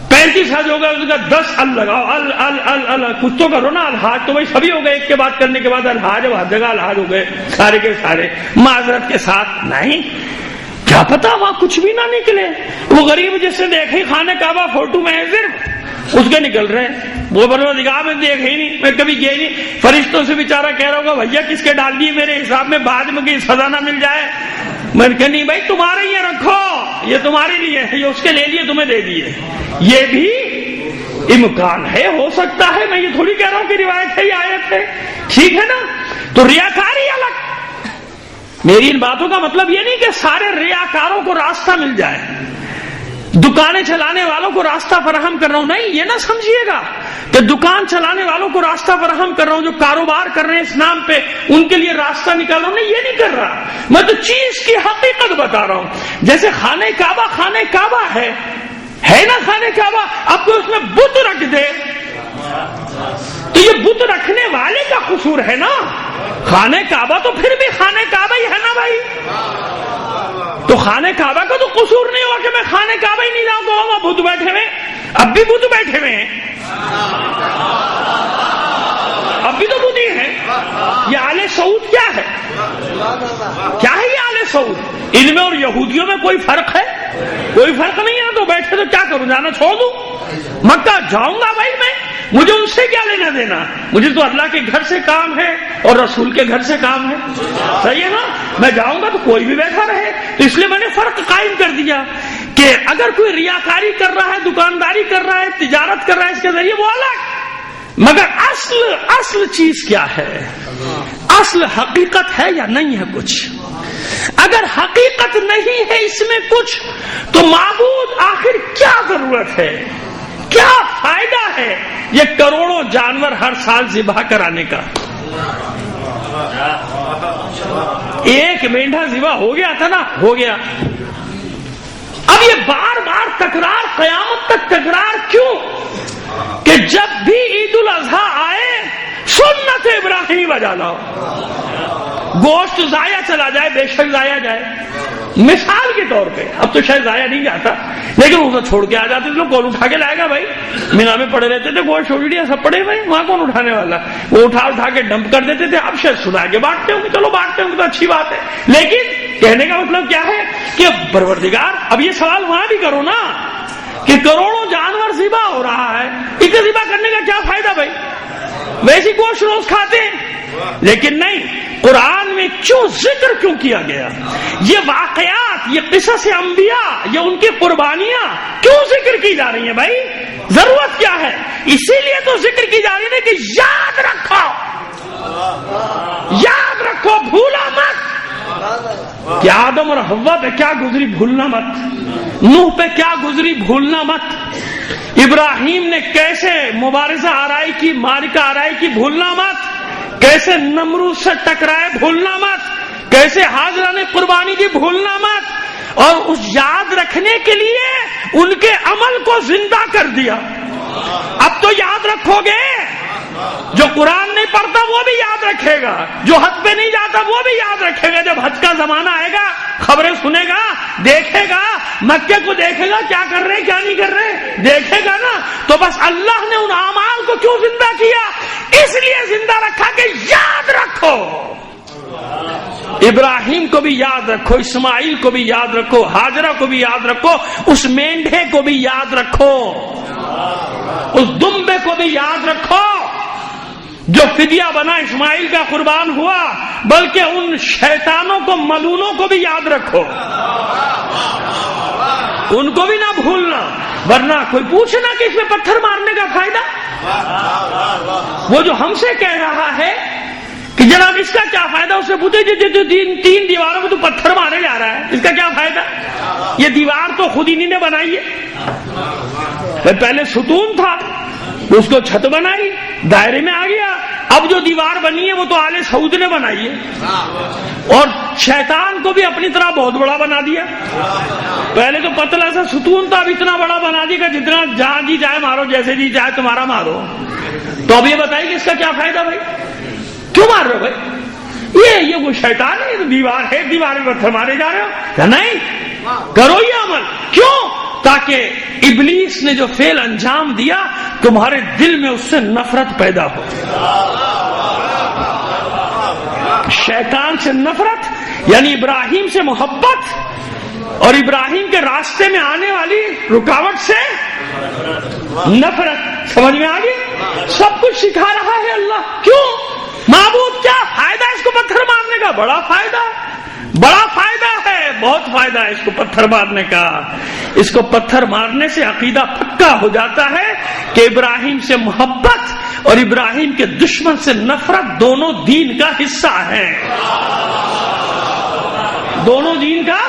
35 حج ہو گئے ان کا 10 ال لگاؤ, ال ال ال ال کچھ تو کرو نا. الحاج تو بھائی سبھی ہو گئے, ایک کے بعد کرنے کے بعد الحاج, اب ہر جگہ الحاج ہو گئے سارے کے سارے. معذرت کے ساتھ نہیں, کیا پتا وہاں کچھ بھی نہ نکلے. وہ غریب جس سے دیکھے خانہ کعبہ فوٹو میں ہے صرف, اس کے نکل رہے ہیں. وہ پروردگار میں دیکھے ہی نہیں, میں کبھی گئے نہیں. فرشتوں سے بیچارہ کہہ رہا ہوگا بھیا کس کے ڈال دیے میرے حساب میں, بعد میں کہیں سزا نہ مل جائے. میں نے کہا نہیں بھائی تمہارے یہ رکھو, یہ تمہارے لیے ہے, یہ اس کے لے لیے تمہیں دے دیے. یہ بھی امکان ہے, ہو سکتا ہے. میں یہ تھوڑی کہہ رہا ہوں کہ روایت ہے, یہ آیت ہے, ٹھیک ہے نا. تو ریاکاری الگ. میری ان باتوں کا مطلب یہ نہیں کہ سارے ریاکاروں کو راستہ مل جائے, دکانیں چلانے والوں کو راستہ فراہم کر رہا ہوں, نہیں, یہ نہ سمجھیے گا کہ دکان چلانے والوں کو راستہ فراہم کر رہا ہوں, جو کاروبار کر رہے ہیں اس نام پہ ان کے لیے راستہ نکال رہا ہوں, نہیں, یہ نہیں کر رہا. میں تو چیز کی حقیقت بتا رہا ہوں. جیسے خانہ کعبہ ہے نا خانہ کعبہ, اب کوئی اس میں بت رکھ دے تو یہ بت رکھنے والے کا قصور ہے نا. خانہ کعبہ تو پھر بھی خانہ کعبہ ہی ہے نا بھائی. تو خانہ کعبہ کا تو قصور نہیں ہوا کہ میں خانہ کعبہ ہی نہیں جاؤں گا, وہاں بت بیٹھے ہوئے, اب بھی بت بیٹھے ہوئے ہیں, اب بھی تو بت ہی ہیں. یہ آل سعود کیا ہے, کیا ہے یہ آل سعود؟ ان میں اور یہودیوں میں کوئی فرق ہے؟ کوئی فرق نہیں ہے. تو بیٹھے تو کیا کروں, جانا چھوڑ دوں؟ مکہ جاؤں گا بھائی میں, مجھے ان سے کیا لینا دینا, مجھے تو اللہ کے گھر سے کام ہے اور رسول کے گھر سے کام ہے. صحیح ہے نا, میں جاؤں گا تو کوئی بھی بیٹھا رہے. تو اس لیے میں نے فرق قائم کر دیا کہ اگر کوئی ریاکاری کر رہا ہے, دکانداری کر رہا ہے, تجارت کر رہا ہے اس کے ذریعے, وہ الگ, مگر اصل چیز کیا ہے, اصل حقیقت ہے یا نہیں ہے کچھ. اگر حقیقت نہیں ہے اس میں کچھ, تو معبود آخر کیا ضرورت ہے, کیا فائدہ ہے یہ کروڑوں جانور ہر سال ذبح کرانے کا. ایک مینڈھا ذبح ہو گیا تھا نا, ہو گیا. اب یہ بار بار تکرار, قیامت تک تکرار کیوں, کہ جب بھی عید الاضحیٰ آئے سنت ابراہیم بجا لاؤ. گوشت ضائع چلا جائے, بے شک ضائع جائے, مثال کے طور پہ, اب تو شاید ضائع نہیں جاتا, لیکن اسے چھوڑ کے آ جاتے تو کون اٹھا کے لائے گا بھائی. مینا میں پڑے رہتے تھے گوشت چھوڑی سب پڑے ہوئے, وہاں کون اٹھانے والا, وہ اٹھا کے ڈمپ کر دیتے تھے. اب شاید سنا کے بانٹتے ہوں گے, چلو بانٹتے ہوں گے تو اچھی بات ہے, لیکن کہنے کا مطلب کیا ہے کہ پروردگار, اب یہ سوال وہاں بھی کرو نا کہ کروڑوں جانور ذبح ہو رہا ہے, اسے ذبح کرنے کا کیا فائدہ بھائی, ویسی گوشت روز کھاتے ہیں. لیکن نہیں, قرآن میں ذکر کیوں کیا گیا, یہ واقعات, یہ قصص انبیاء, یہ ان کی قربانیاں کیوں ذکر کی جا رہی ہیں بھائی, ضرورت کیا ہے؟ اسی لیے تو ذکر کی جا رہی ہے کہ یاد رکھو, بھولا مت. کہ آدم اور حوا پہ کیا گزری بھولنا مت, نوح پہ کیا گزری بھولنا مت, ابراہیم نے کیسے مبارزہ آرائی کی, معرکہ آرائی کی بھولنا مت, کیسے نمرود سے ٹکرائے بھولنا مت, کیسے حاجرہ نے قربانی کی بھولنا مت. اور اس یاد رکھنے کے لیے ان کے عمل کو زندہ کر دیا. اب تو یاد رکھو گے, جو قرآن نہیں پڑھتا وہ بھی یاد رکھے گا, جو حج پہ نہیں جاتا وہ بھی یاد رکھے گا. جب حج کا زمانہ آئے گا خبریں سنے گا, دیکھے گا, مکے کو دیکھے گا کیا کر رہے کیا نہیں کر رہے, دیکھے گا نا. تو بس اللہ نے ان اعمال کو کیوں زندہ کیا, اس لیے زندہ رکھا کہ یاد رکھو. ابراہیم کو بھی یاد رکھو, اسماعیل کو بھی یاد رکھو, ہاجرہ کو بھی یاد رکھو, اس مینڈھے کو بھی یاد رکھو, اس دمبے کو بھی یاد رکھو. جو فدیہ بنا اسماعیل کا قربان ہوا، بلکہ ان شیطانوں کو، ملونوں کو بھی یاد رکھو، ان کو بھی نہ بھولنا، ورنہ کوئی پوچھنا کہ اس میں پتھر مارنے کا فائدہ؟ وہ جو ہم سے کہہ رہا ہے کہ جناب اس کا کیا فائدہ، اس سے پوچھے جو تین دیواروں میں تو پتھر مارے جا رہا ہے، اس کا کیا فائدہ؟ یہ دیوار تو خود انہی نے بنائی ہے، پہلے ستون تھا، اس کو چھت بنائی، دائرے میں آ گیا، اب جو دیوار بنی ہے وہ تو آل سعود نے بنائی ہے، اور شیطان کو بھی اپنی طرح بہت بڑا بنا دیا۔ پہلے تو پتلا سا ستون تھا، اب اتنا بڑا بنا دیا کہ جتنا جہاں جی چاہے مارو، جیسے جی چاہے تمہارا مارو۔ تو اب یہ بتائیے کہ اس کا کیا فائدہ بھائی؟ کیوں مار رہے ہو بھائی؟ یہ وہ شیطان ہے، دیوار ہے، دیوار میں پتھر مارے جا رہے ہو یا نہیں؟ کرو یہ عمل، کیوں؟ تاکہ ابلیس نے جو فعل انجام دیا تمہارے دل میں اس سے نفرت پیدا ہو۔ شیطان سے نفرت یعنی ابراہیم سے محبت، اور ابراہیم کے راستے میں آنے والی رکاوٹ سے نفرت۔ سمجھ میں آ گئی؟ سب کچھ سکھا رہا ہے اللہ۔ کیوں؟ معبود کیا فائدہ اس کو پتھر مارنے کا؟ بڑا فائدہ، بڑا فائدہ ہے، بہت فائدہ ہے اس کو پتھر مارنے کا۔ اس کو پتھر مارنے سے عقیدہ پکا ہو جاتا ہے کہ ابراہیم سے محبت اور ابراہیم کے دشمن سے نفرت دونوں دین کا حصہ ہیں، دونوں دین کا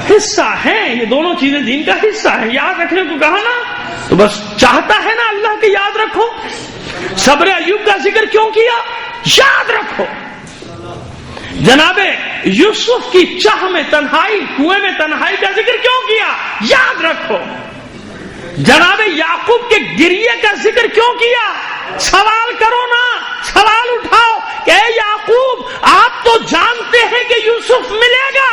حصہ ہیں، یہ دونوں چیزیں دین کا حصہ ہیں۔ یاد رکھنے کو کہا نا، تو بس چاہتا ہے نا اللہ کہ یاد رکھو۔ صبر ایوب کا ذکر کیوں کیا؟ یاد رکھو۔ جناب یوسف کی چاہ میں تنہائی، کنویں میں تنہائی کا ذکر کیوں کیا؟ یاد رکھو۔ جناب یعقوب کے گریے کا ذکر کیوں کیا؟ سوال کرو نا، سوال اٹھاؤ کہ اے یعقوب، آپ تو جانتے ہیں کہ یوسف ملے گا،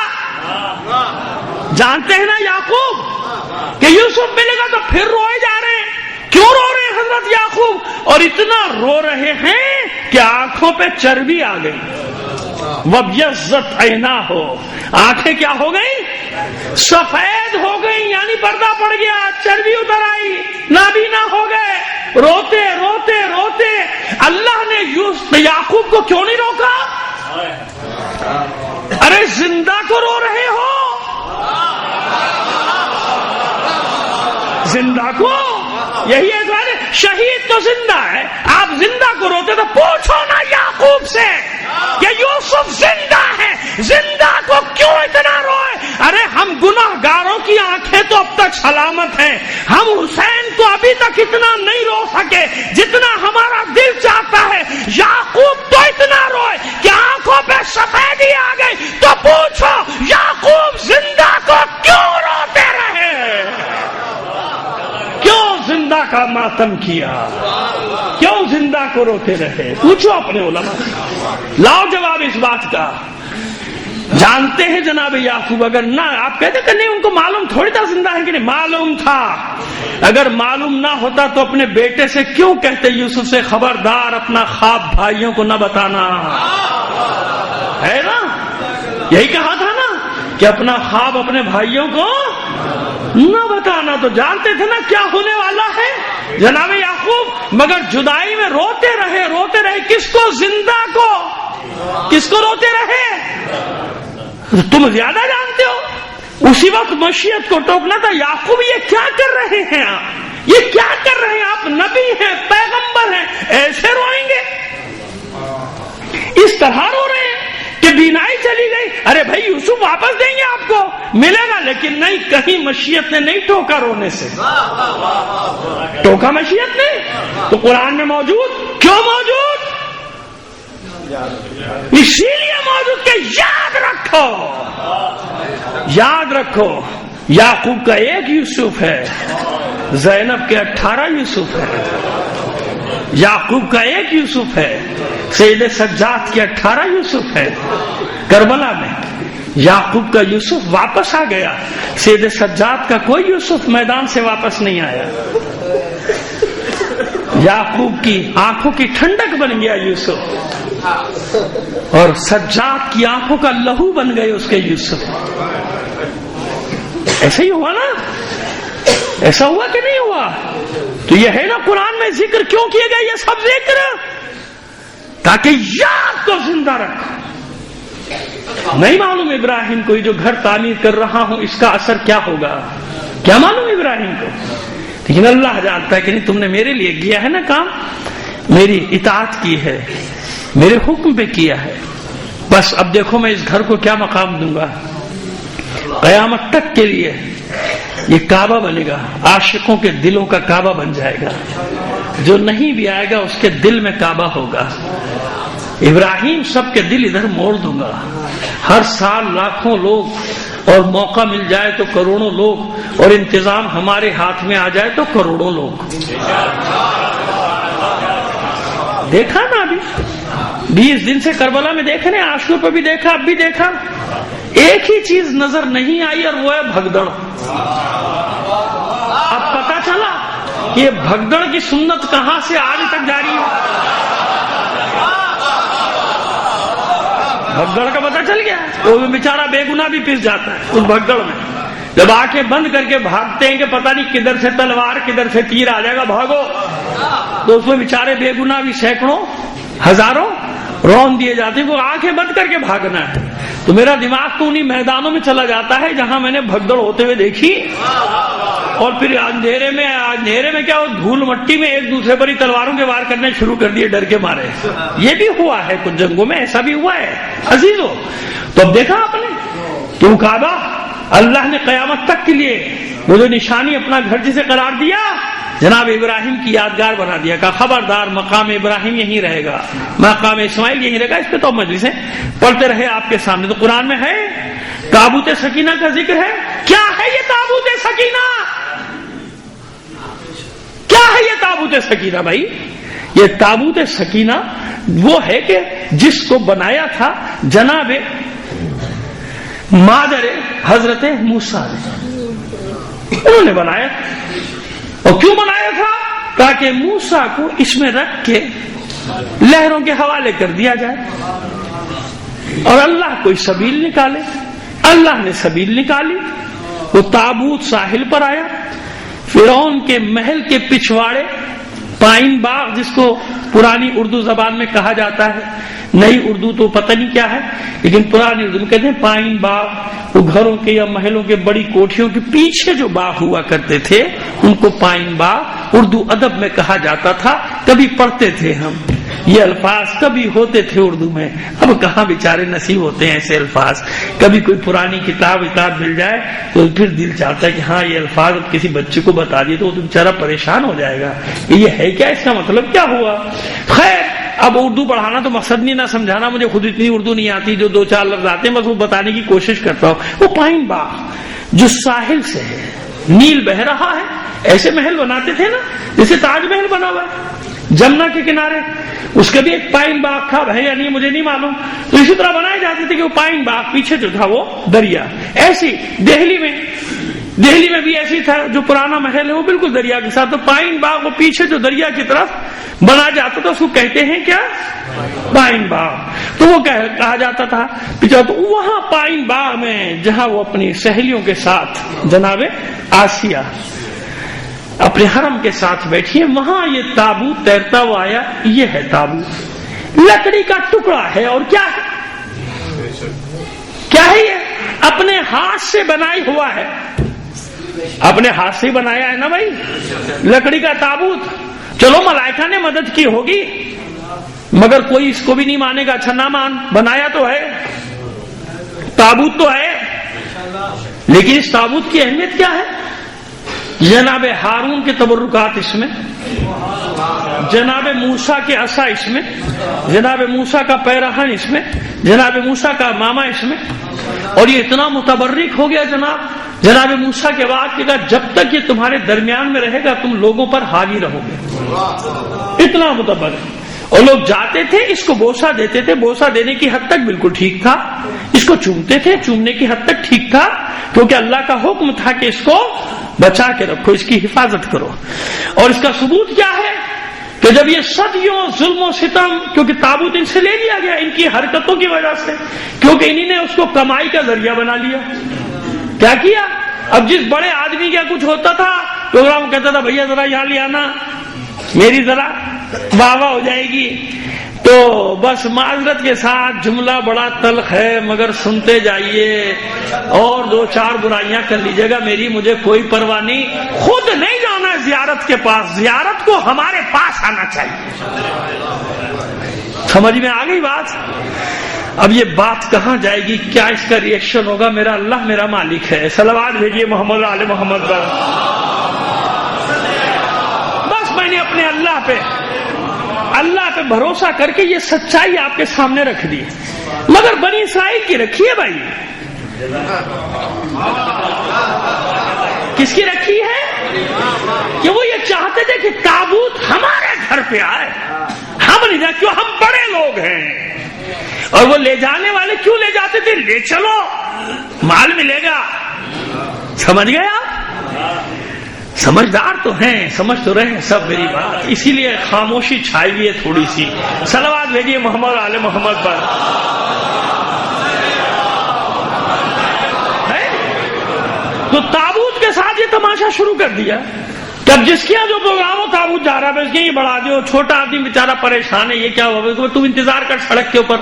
جانتے ہیں نا یعقوب کہ یوسف ملے گا، تو پھر روئے جا رہے ہیں۔ کیوں رو رہے ہیں حضرت یعقوب؟ اور اتنا رو رہے ہیں کہ آنکھوں پہ چربی آ گئی۔ وَبْيَضَّتْ عَيْنَاهُ، آنکھیں کیا ہو گئی؟ سفید ہو گئی، یعنی پردہ پڑ گیا، چربی اتر آئی، نابینا ہو گئے، روتے روتے روتے۔ اللہ نے یعقوب کو کیوں نہیں روکا؟ ارے زندہ کو رو رہے ہو، زندہ کو، یہی ہے شہید تو زندہ ہے، آپ زندہ کو روتے، تو پوچھو نا یعقوب سے کہ یوسف زندہ ہے، زندہ کو کیوں اتنا روئے؟ ارے ہم گناہگاروں کی آنکھیں تو اب تک سلامت ہیں، ہم حسین کو ابھی تک اتنا نہیں رو سکے جتنا ہمارا دل چاہتا ہے۔ یعقوب تو اتنا روئے کہ آنکھوں پہ سفیدی آ گئی، تو پوچھو یعقوب زندہ کو کیوں روتے رہے؟ کیوں زندہ کا ماتم کیا؟ کیوں زندہ کو روتے رہے؟ پوچھو اپنے علماء، لاؤ جواب اس بات کا۔ جانتے ہیں جناب یعقوب، اگر نہ آپ کہتے کہ نہیں ان کو معلوم تھوڑی تھا زندہ ہے کہ نہیں، معلوم تھا۔ اگر معلوم نہ ہوتا تو اپنے بیٹے سے کیوں کہتے یوسف سے خبردار اپنا خواب بھائیوں کو نہ بتانا؟ ہے نا، یہی کہا تھا نا کہ اپنا خواب اپنے بھائیوں کو نہ بتانا۔ تو جانتے تھے نا کیا ہونے والا ہے جناب یعقوب، مگر جدائی میں روتے رہے، روتے رہے۔ کس کو؟ زندہ کو۔ کس کو روتے رہے؟ تم زیادہ جانتے ہو۔ اسی وقت مشیت کو ٹوکنا تھا، یعقوب یہ کیا کر رہے ہیں آپ؟ یہ کیا کر رہے ہیں آپ؟ نبی ہیں، پیغمبر ہیں، ایسے روئیں گے؟ اس طرح رو رہے ہیں کہ بینائی چلی گئی۔ ارے بھائی یوسف واپس دیں گے آپ کو، ملے گا، لیکن نہیں، کہیں مشیت نے نہیں ٹوکا رونے سے۔ ٹوکا مشیت نے تو قرآن میں موجود، کیوں موجود؟ اسی لیے موجود کہ یاد رکھو، یاد رکھو یعقوب کا ایک یوسف ہے، زینب کے 18 یوسف ہے۔ یعقوب کا ایک یوسف ہے، سید سجاد کے 18 یوسف ہے۔ کربلا میں یعقوب کا یوسف واپس آ گیا، سید سجاد کا کوئی یوسف میدان سے واپس نہیں آیا۔ یعقوب کی آنکھوں کی ٹھنڈک بن گیا یوسف، اور سجاد کی آنکھوں کا لہو بن گئے اس کے یوسف۔ ایسا ہی ہوا نا؟ ایسا ہوا کہ نہیں ہوا؟ تو یہ ہے نا قرآن میں ذکر کیوں کیے گئے یہ سب ذکر؟ تاکہ یاد کو زندہ رکھو. نہیں معلوم ابراہیم کو جو گھر تعمیر کر رہا ہوں اس کا اثر کیا ہوگا, کیا معلوم ابراہیم کو, لیکن اللہ جانتا ہے کہ نہیں تم نے میرے لیے کیا ہے نا کام, میری اطاعت کی ہے, میرے حکم پہ کیا ہے, بس اب دیکھو میں اس گھر کو کیا مقام دوں گا. قیامت تک کے لیے یہ کعبہ بنے گا, عاشقوں کے دلوں کا کعبہ بن جائے گا, جو نہیں بھی آئے گا اس کے دل میں کعبہ ہوگا. ابراہیم سب کے دل ادھر موڑ دوں گا, ہر سال لاکھوں لوگ اور موقع مل جائے تو کروڑوں لوگ اور انتظام ہمارے ہاتھ میں آ جائے تو کروڑوں لوگ. دیکھا نا ابھی 20 دن سے کربلا میں دیکھ رہے ہیں, عاشقوں پہ بھی دیکھا, اب بھی دیکھا, ایک ہی چیز نظر نہیں آئی اور وہ ہے بھگدڑ. اب پتا چلا کہ بھگدڑ کی سنت کہاں سے آج تک جاری ہے. بھگدڑ کا پتا چل گیا, وہ بیچارہ بے گناہ بھی پس جاتا ہے اس بھگدڑ میں. جب آنکھیں بند کر کے بھاگتے ہیں کہ پتہ نہیں کدھر سے تلوار کدھر سے تیر آ جائے گا, بھاگو, تو اس میں بیچارے بے گناہ بھی سینکڑوں ہزاروں رون دیے جاتے ہیں. وہ آنکھیں بند کر کے بھاگنا ہے. تو میرا دماغ تو انہیں میدانوں میں چلا جاتا ہے جہاں میں نے بھگدڑ ہوتے ہوئے دیکھی, اور پھر اندھیرے میں کیا وہ دھول مٹی میں ایک دوسرے پر ہی تلواروں کے وار کرنے شروع کر دیے ڈر کے مارے. یہ بھی ہوا ہے کچھ جنگوں میں, ایسا بھی ہوا ہے عزیزو. تو اب دیکھا آپ نے کیوں کعبہ اللہ نے قیامت تک کے لیے وہ جو نشانی اپنا گھر جسے قرار دیا, جناب ابراہیم کی یادگار بنا دیا. کہ خبردار مقام ابراہیم یہیں رہے گا, مقام اسماعیل یہیں رہے گا. اس پہ تو مجلسیں پڑھتے رہے آپ کے سامنے. تو قرآن میں ہے تابوت سکینہ کا ذکر ہے. کیا ہے یہ تابوت سکینہ, کیا ہے یہ تابوت سکینہ بھائی؟ یہ تابوت سکینہ وہ ہے کہ جس کو بنایا تھا جناب مادر حضرت موسیٰ نے, انہوں نے بنایا. اور کیوں بنایا تھا؟ تاکہ موسیٰ کو اس میں رکھ کے لہروں کے حوالے کر دیا جائے اور اللہ کوئی سبیل نکالے. اللہ نے سبیل نکالی, وہ تابوت ساحل پر آیا. فرعون کے محل کے پچھواڑے پائن باغ, جس کو پرانی اردو زبان میں کہا جاتا ہے, نئی اردو تو پتہ نہیں کیا ہے, لیکن پرانی اردو میں کہتے ہیں پائن باغ. وہ گھروں کے یا محلوں کے بڑی کوٹھیوں کے پیچھے جو باغ ہوا کرتے تھے ان کو پائن باغ اردو ادب میں کہا جاتا تھا. کبھی پڑھتے تھے ہم یہ الفاظ, کبھی ہوتے تھے اردو میں, اب کہاں بیچارے نصیب ہوتے ہیں ایسے الفاظ. کبھی کوئی پرانی کتاب مل جائے تو پھر دل چاہتا ہے کہ ہاں یہ الفاظ کسی بچے کو بتا دیے تو وہ بیچارہ پریشان ہو جائے گا کہ یہ ہے کیا, اس کا مطلب کیا ہوا. خیر اب اردو پڑھانا تو مقصد نہیں, نہ سمجھانا, مجھے خود اتنی اردو نہیں آتی, جو 2-4 لفظ آتے ہیں بس وہ بتانے کی کوشش کرتا ہوں. وہ پائن باغ جو ساحل سے ہے, نیل بہ رہا ہے, ایسے محل بناتے تھے نا جیسے تاج محل بنا ہوا ہے جمنا کے کنارے, اس کا بھی ایک پائن باغ تھا ہے یا نہیں مجھے نہیں معلوم. تو اسی طرح بنائے جاتے تھے کہ وہ پائن باغ پیچھے جو تھا وہ دریا. ایسی دہلی میں بھی ایسی تھا, جو پرانا محل ہے وہ بالکل دریا کے ساتھ. تو پائن باغ وہ پیچھے جو دریا کی طرف بنا جاتا تھا اس کو کہتے ہیں کیا, پائن باغ. تو وہ کہا جاتا تھا پیچھے. تو وہاں پائن باغ میں جہاں وہ اپنی سہیلیوں کے ساتھ جناب آسیہ اپنے حرم کے ساتھ بیٹھی ہے, وہاں یہ تابوت تیرتا ہوا آیا. یہ ہے تابوت, لکڑی کا ٹکڑا ہے. اور کیا ہے, کیا ہے یہ؟ اپنے ہاتھ سے بنائی ہوا ہے, اپنے ہاتھ سے بنایا ہے نا بھائی, لکڑی کا تابوت. چلو ملائکہ نے مدد کی ہوگی مگر کوئی اس کو بھی نہیں مانے گا. اچھا نہ مان, بنایا تو ہے, تابوت تو ہے, لیکن اس تابوت کی اہمیت کیا ہے؟ جناب ہارون کے تبرکات اس میں, جناب موسیٰ کے عصا اس میں, جناب موسیٰ کا پیراہن اس میں, جناب موسیٰ کا ماما اس میں. اور یہ اتنا متبرک ہو گیا جناب موسیٰ کے بعد کہ جب تک یہ تمہارے درمیان میں رہے گا تم لوگوں پر حاوی رہو گے. اتنا متبرک. اور لوگ جاتے تھے, اس کو بوسہ دیتے تھے, بوسہ دینے کی حد تک بالکل ٹھیک تھا. اس کو چومتے تھے, چومنے کی حد تک ٹھیک تھا, کیونکہ اللہ کا حکم تھا کہ اس کو بچا کے رکھو, اس کی حفاظت کرو. اور اس کا ثبوت کیا ہے کہ جب یہ صدیوں ظلم و ستم, کیونکہ تابوت ان سے لے لیا گیا ان کی حرکتوں کی وجہ سے, کیونکہ انہی نے اس کو کمائی کا ذریعہ بنا لیا. کیا کیا؟ اب جس بڑے آدمی کا کچھ ہوتا تھا پروگرام کہتا تھا بھیا ذرا یہاں لے آنا, میری ذرا واہ واہ ہو جائے گی. تو بس معذرت کے ساتھ جملہ بڑا تلخ ہے مگر سنتے جائیے، اور 2-4 برائیاں کر لیجیے گا، میری مجھے کوئی پرواہ نہیں، خود نہیں جانا زیارت کے پاس، زیارت کو ہمارے پاس آنا چاہیے۔ سمجھ میں آ گئی بات؟ اب یہ بات کہاں جائے گی، کیا اس کا ریئیکشن ہوگا؟ میرا اللہ میرا مالک ہے۔ صلوات بھیجیے محمد علی محمد پر۔ بس میں نے اپنے اللہ پہ بھروسہ کر کے یہ سچائی آپ کے سامنے رکھ دی، مگر بنی اسرائیل کی رکھی ہے بھائی، کس کی رکھی ہے؟ کہ وہ یہ چاہتے تھے کہ تابوت ہمارے گھر پہ آئے، ہم نہیں جائے، کیوں؟ ہم بڑے لوگ ہیں، اور وہ لے جانے والے کیوں لے جاتے تھے؟ لے چلو مال ملے گا۔ سمجھ گئے آپ؟ سمجھدار تو ہیں، سمجھ تو رہے ہیں سب میری بات، اسی لیے خاموشی چھائی ہوئی ہے تھوڑی سی۔ صلوات بھیجیے محمد آل محمد پر۔ تو تابوت کے ساتھ یہ تماشا شروع کر دیا کہ اب جس کے یہاں جو پروگرام ہو تابوت جا رہا ہے، بس یہ بڑھا دو، چھوٹا آدمی بیچارہ پریشان ہے، یہ کیا ہوا؟ تم انتظار کر سڑک کے اوپر،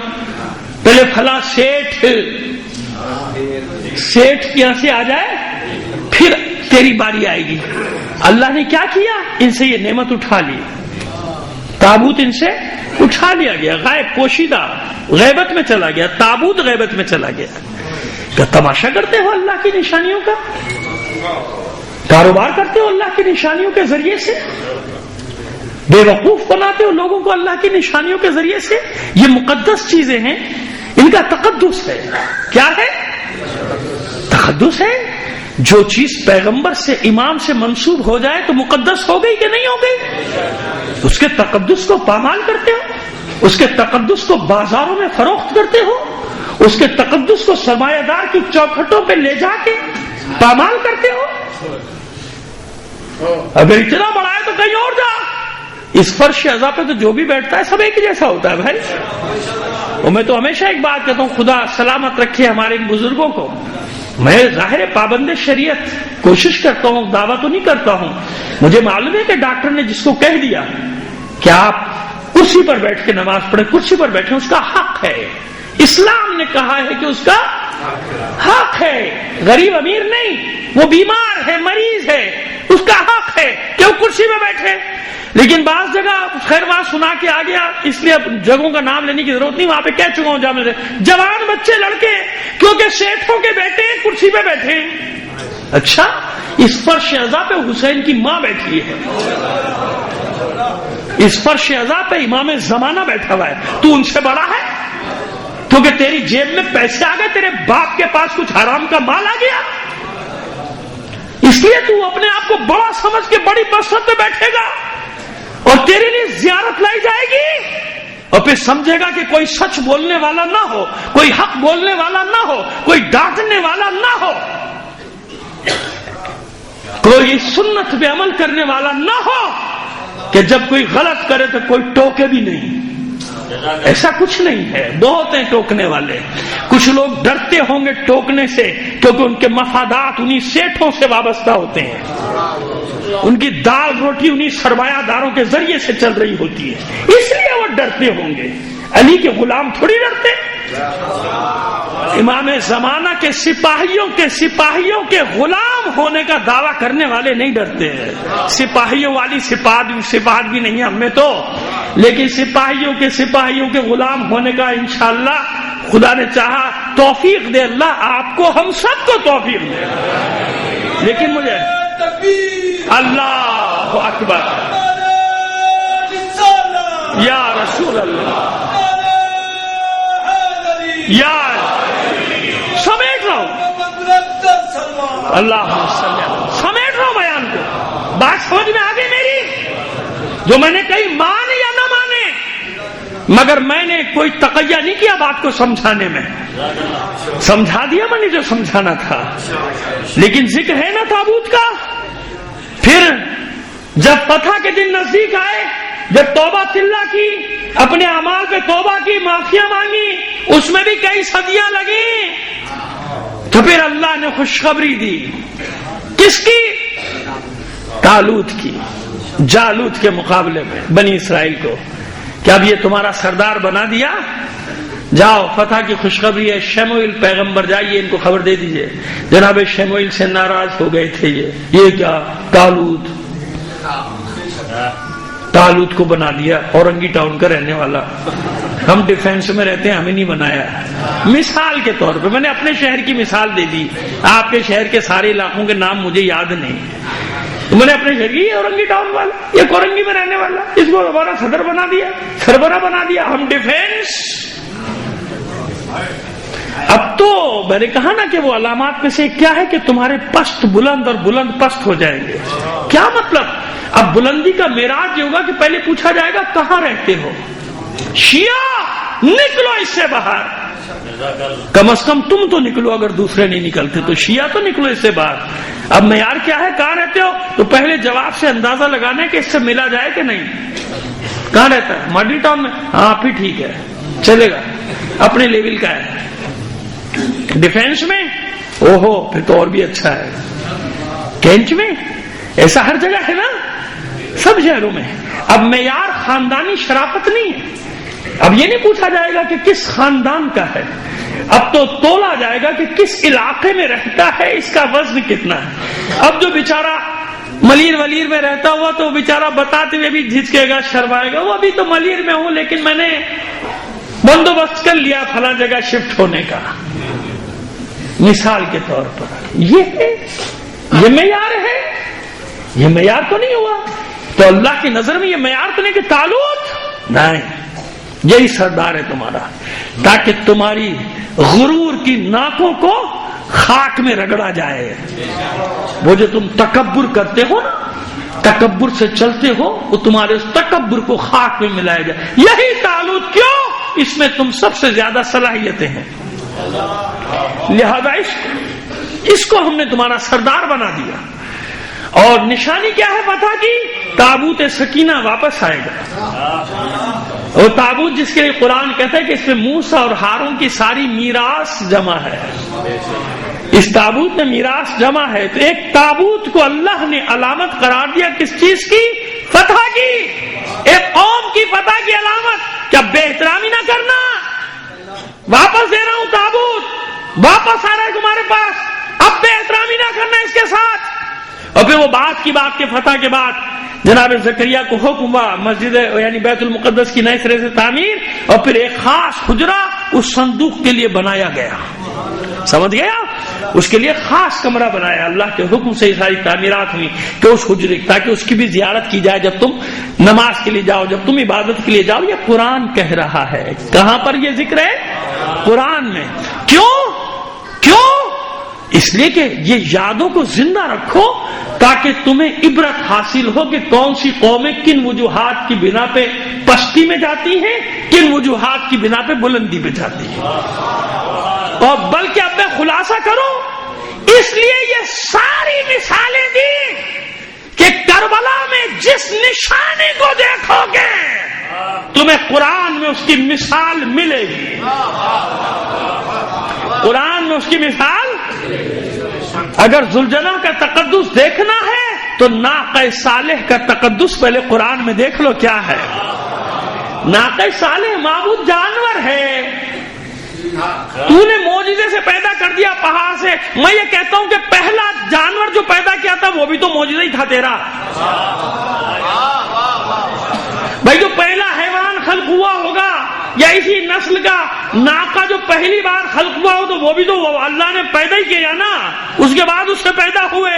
پہلے فلاں سیٹھ کے یہاں سے آ جائے، پھر تیری باری آئے گی۔ اللہ نے کیا کیا؟ ان سے یہ نعمت اٹھا لی، تابوت ان سے اٹھا لیا گیا، غائب پوشیدہ غیبت میں چلا گیا، تابوت غیبت میں چلا گیا۔ کیا تماشا کرتے ہو اللہ کی نشانیوں کا؟ کاروبار کرتے ہو اللہ کی نشانیوں کے ذریعے سے؟ بے وقوف بناتے ہو لوگوں کو اللہ کی نشانیوں کے ذریعے سے؟ یہ مقدس چیزیں ہیں، ان کا تقدس ہے۔ کیا ہے؟ تقدس ہے۔ جو چیز پیغمبر سے امام سے منسوب ہو جائے تو مقدس ہو گئی کہ نہیں ہو گئی؟ اس کے تقدس کو پامال کرتے ہو، اس کے تقدس کو بازاروں میں فروخت کرتے ہو، اس کے تقدس کو سرمایہ دار کی چوکھٹوں پہ لے جا کے پامال کرتے ہو۔ اگر اتنا بڑا ہے تو کہیں اور جا، اس فرش عزا پہ تو جو بھی بیٹھتا ہے سب ایک جیسا ہوتا ہے بھائی۔ اور میں تو ہمیشہ ایک بات کہتا ہوں، خدا سلامت رکھے ہمارے ان بزرگوں کو۔ میں ظاہر پابند شریعت کوشش کرتا ہوں، دعویٰ تو نہیں کرتا ہوں، مجھے معلوم ہے کہ ڈاکٹر نے جس کو کہہ دیا کہ آپ کرسی پر بیٹھ کے نماز پڑھیں، کرسی پر بیٹھیں، اس کا حق ہے، اسلام نے کہا ہے کہ اس کا حق ہے، غریب امیر نہیں، وہ بیمار ہے، مریض ہے، اس کا حق ہے کہ وہ کرسی میں بیٹھے۔ لیکن بعض جگہ خیر بات سنا کے آ گیا، اس لیے اب جگہوں کا نام لینے کی ضرورت نہیں، وہاں پہ کہہ چکا ہوں جامع سے، جوان بچے لڑکے کیونکہ شیخوں کے بیٹے کرسی پہ بیٹھے۔ اچھا، اس فرش عزا پہ حسین کی ماں بیٹھی ہے، اس فرش عزا پہ امام زمانہ بیٹھا ہوا ہے، تو ان سے بڑا ہے؟ کیونکہ تیری جیب میں پیسے آ گئے، تیرے باپ کے پاس کچھ حرام کا مال آ گیا، اس لیے تو اپنے آپ کو بڑا سمجھ کے بڑی مسجد میں بیٹھے گا، اور تیرے لیے زیارت لائی جائے گی، اور پھر سمجھے گا کہ کوئی سچ بولنے والا نہ ہو، کوئی حق بولنے والا نہ ہو، کوئی ڈانٹنے والا نہ ہو، کوئی سنت پہ عمل کرنے والا نہ ہو، کہ جب کوئی غلط کرے تو کوئی ٹوکے بھی نہیں۔ ایسا کچھ نہیں ہے، بہت ہیں ٹوکنے والے، کچھ لوگ ڈرتے ہوں گے ٹوکنے سے کیونکہ ان کے مفادات انہی سیٹھوں سے وابستہ ہوتے ہیں، ان کی دال روٹی انہی سرمایہ داروں کے ذریعے سے چل رہی ہوتی ہے، اس لیے وہ ڈرتے ہوں گے۔ علی کے غلام تھوڑی ڈرتے، امام زمانہ کے سپاہیوں کے غلام ہونے کا دعویٰ کرنے والے نہیں ڈرتے ہیں۔ سپاہیوں والی سپاہت بھی نہیں ہے ہم میں تو، لیکن سپاہیوں کے غلام ہونے کا انشاءاللہ خدا نے چاہا توفیق دے اللہ آپ کو، ہم سب کو توفیق دے۔ لیکن مجھے اللہ اکبر، یا رسول اللہ، یا سمیٹ رہا ہوں، اللہ سمیٹ رہا ہوں بیان کو، بات سمجھ میں آ گئی میری؟ جو میں نے کہی مانے یا نہ مانے، مگر میں نے کوئی تقیہ نہیں کیا بات کو سمجھانے میں، سمجھا دیا میں نے جو سمجھانا تھا۔ لیکن ذکر ہے نا تابوت کا، پھر جب فتح کے دن نزدیک آئے، جب توبہ تلہ کی، اپنے اعمال پہ توبہ کی، معافیاں مانگی، اس میں بھی کئی صدیاں لگیں، تو پھر اللہ نے خوشخبری دی، کس کی؟ طالوت کی، جالوت کے مقابلے میں بنی اسرائیل کو، کیا اب یہ تمہارا سردار بنا دیا؟ جاؤ، فتح کی خوشخبری ہے، شموئیل پیغمبر جائیے ان کو خبر دے دیجئے جناب شموئیل سے ناراض ہو گئے تھے، یہ کیا طالوت کو بنا دیا، اورنگی ٹاؤن کا رہنے والا، ہم ڈیفینس میں رہتے ہیں، ہمیں نہیں بنایا۔ مثال کے طور پہ میں نے اپنے شہر کی مثال دے دی، آپ کے شہر کے سارے علاقوں کے نام مجھے یاد نہیں، میں نے اپنے شہر کی یہ اورنگی ٹاؤن والا، یہ کورنگی میں رہنے والا، اس کو ہمارا صدر بنا دیا، سربراہ بنا دیا، ہم ڈیفینس۔ اب تو میں نے کہا نا کہ وہ علامات میں سے کیا ہے کہ تمہارے پست بلند اور بلند پست ہو جائیں گے۔ کیا مطلب؟ اب بلندی کا معراج یہ ہوگا کہ پہلے پوچھا جائے گا کہاں رہتے ہو؟ شیعہ نکلو اس سے باہر، کم از کم تم تو نکلو، اگر دوسرے نہیں نکلتے تو شیعہ تو نکلو اس سے باہر۔ اب معیار کیا ہے؟ کہاں رہتے ہو؟ تو پہلے جواب سے اندازہ لگانا ہے کہ اس سے ملا جائے کہ نہیں۔ کہاں رہتا ہے؟ ماڈل ٹاؤن میں، ہاں پھر ٹھیک ہے، چلے گا، اپنے لیول کا ہے۔ ڈیفینس میں اوہو پھر تو اور بھی اچھا ہے۔ کینچ میں، ایسا ہر جگہ ہے نا، سب شہروں میں۔ اب معیار خاندانی شرافت نہیں ہے، اب یہ نہیں پوچھا جائے گا کہ کس خاندان کا ہے، اب تو تولا جائے گا کہ کس علاقے میں رہتا ہے، اس کا وزن کتنا ہے۔ اب جو بیچارہ ملیر ولیر میں رہتا ہوا تو بیچارہ بتاتے ہوئے بھی جھجکے گا، شرمائے گا، وہ ابھی تو ملیر میں ہوں لیکن میں نے بندوبست کر لیا فلاں جگہ شفٹ ہونے کا۔ مثال کے طور پر یہ معیار ہے، یہ معیار تو نہیں ہوا۔ تو اللہ کی نظر میں یہ معیار تو نہیں کہ طالوت نہیں، یہی سردار ہے تمہارا، تاکہ تمہاری غرور کی ناکوں کو خاک میں رگڑا جائے۔ وہ جو تم تکبر کرتے ہو نا، تکبر سے چلتے ہو، وہ تمہارے اس تکبر کو خاک میں ملایا جائے۔ یہی طالوت، کیوں؟ اس میں تم سب سے زیادہ صلاحیتیں ہیں، لہذا اس کو ہم نے تمہارا سردار بنا دیا۔ اور نشانی کیا ہے فتح کی؟ تابوت سکینہ واپس آئے گا، وہ تابوت جس کے لیے قرآن کہتا ہے کہ اس میں موسیٰ اور ہارون کی ساری میراث جمع ہے، اس تابوت میں میراث جمع ہے۔ تو ایک تابوت کو اللہ نے علامت قرار دیا، کس چیز کی؟ فتح کی، ایک قوم کی فتح کی علامت۔ کیا بے احترامی نہ کرنا، واپس دے رہا ہوں تابوت، واپس آ رہا ہے تمہارے پاس، اب بے احترامی نہ کرنا اس کے ساتھ۔ اور پھر وہ بات کی بات کے فتح کے بعد جناب زکریا کو حکم ہوا مسجد یعنی بیت المقدس کی نئے سرے سے تعمیر، اور پھر ایک خاص حجرہ اس صندوق کے لیے بنایا گیا، سمجھ گیا؟ اس کے لیے خاص کمرہ بنایا، اللہ کے حکم سے یہ ساری تعمیرات ہوئی کہ اس حجرے تاکہ اس کی بھی زیارت کی جائے جب تم نماز کے لیے جاؤ، جب تم عبادت کے لیے جاؤ۔ یہ قرآن کہہ رہا ہے، کہاں پر یہ ذکر ہے؟ قرآن میں۔ کیوں؟ اس لیے کہ یہ یادوں کو زندہ رکھو تاکہ تمہیں عبرت حاصل ہو کہ کون سی قومیں کن وجوہات کی بنا پہ پستی میں جاتی ہیں، کن وجوہات کی بنا پہ بلندی پہ جاتی ہیں۔ اور بلکہ اب میں خلاصہ کروں، اس لیے یہ ساری مثالیں دی کہ کربلا میں جس نشانے کو دیکھو گے تمہیں قرآن میں اس کی مثال ملے گی، قرآن میں اس کی مثال۔ اگر ذوالجلالہ کا تقدس دیکھنا ہے تو ناقہ صالح کا تقدس پہلے قرآن میں دیکھ لو کیا ہے۔ ناقہ صالح معبود جانور ہے، تو نے معجزے سے پیدا کر دیا پہاڑ سے۔ میں یہ کہتا ہوں کہ پہلا جانور جو پیدا کیا تھا وہ بھی تو معجزہ ہی تھا تیرا بھائی۔ جو پہلا حیوان خلق ہوا ہوگا یا اسی نسل کا ناقہ جو پہلی بار خلق ہوا ہو تو وہ بھی تو اللہ نے پیدا ہی کیا نا، اس کے بعد اس سے پیدا ہوئے۔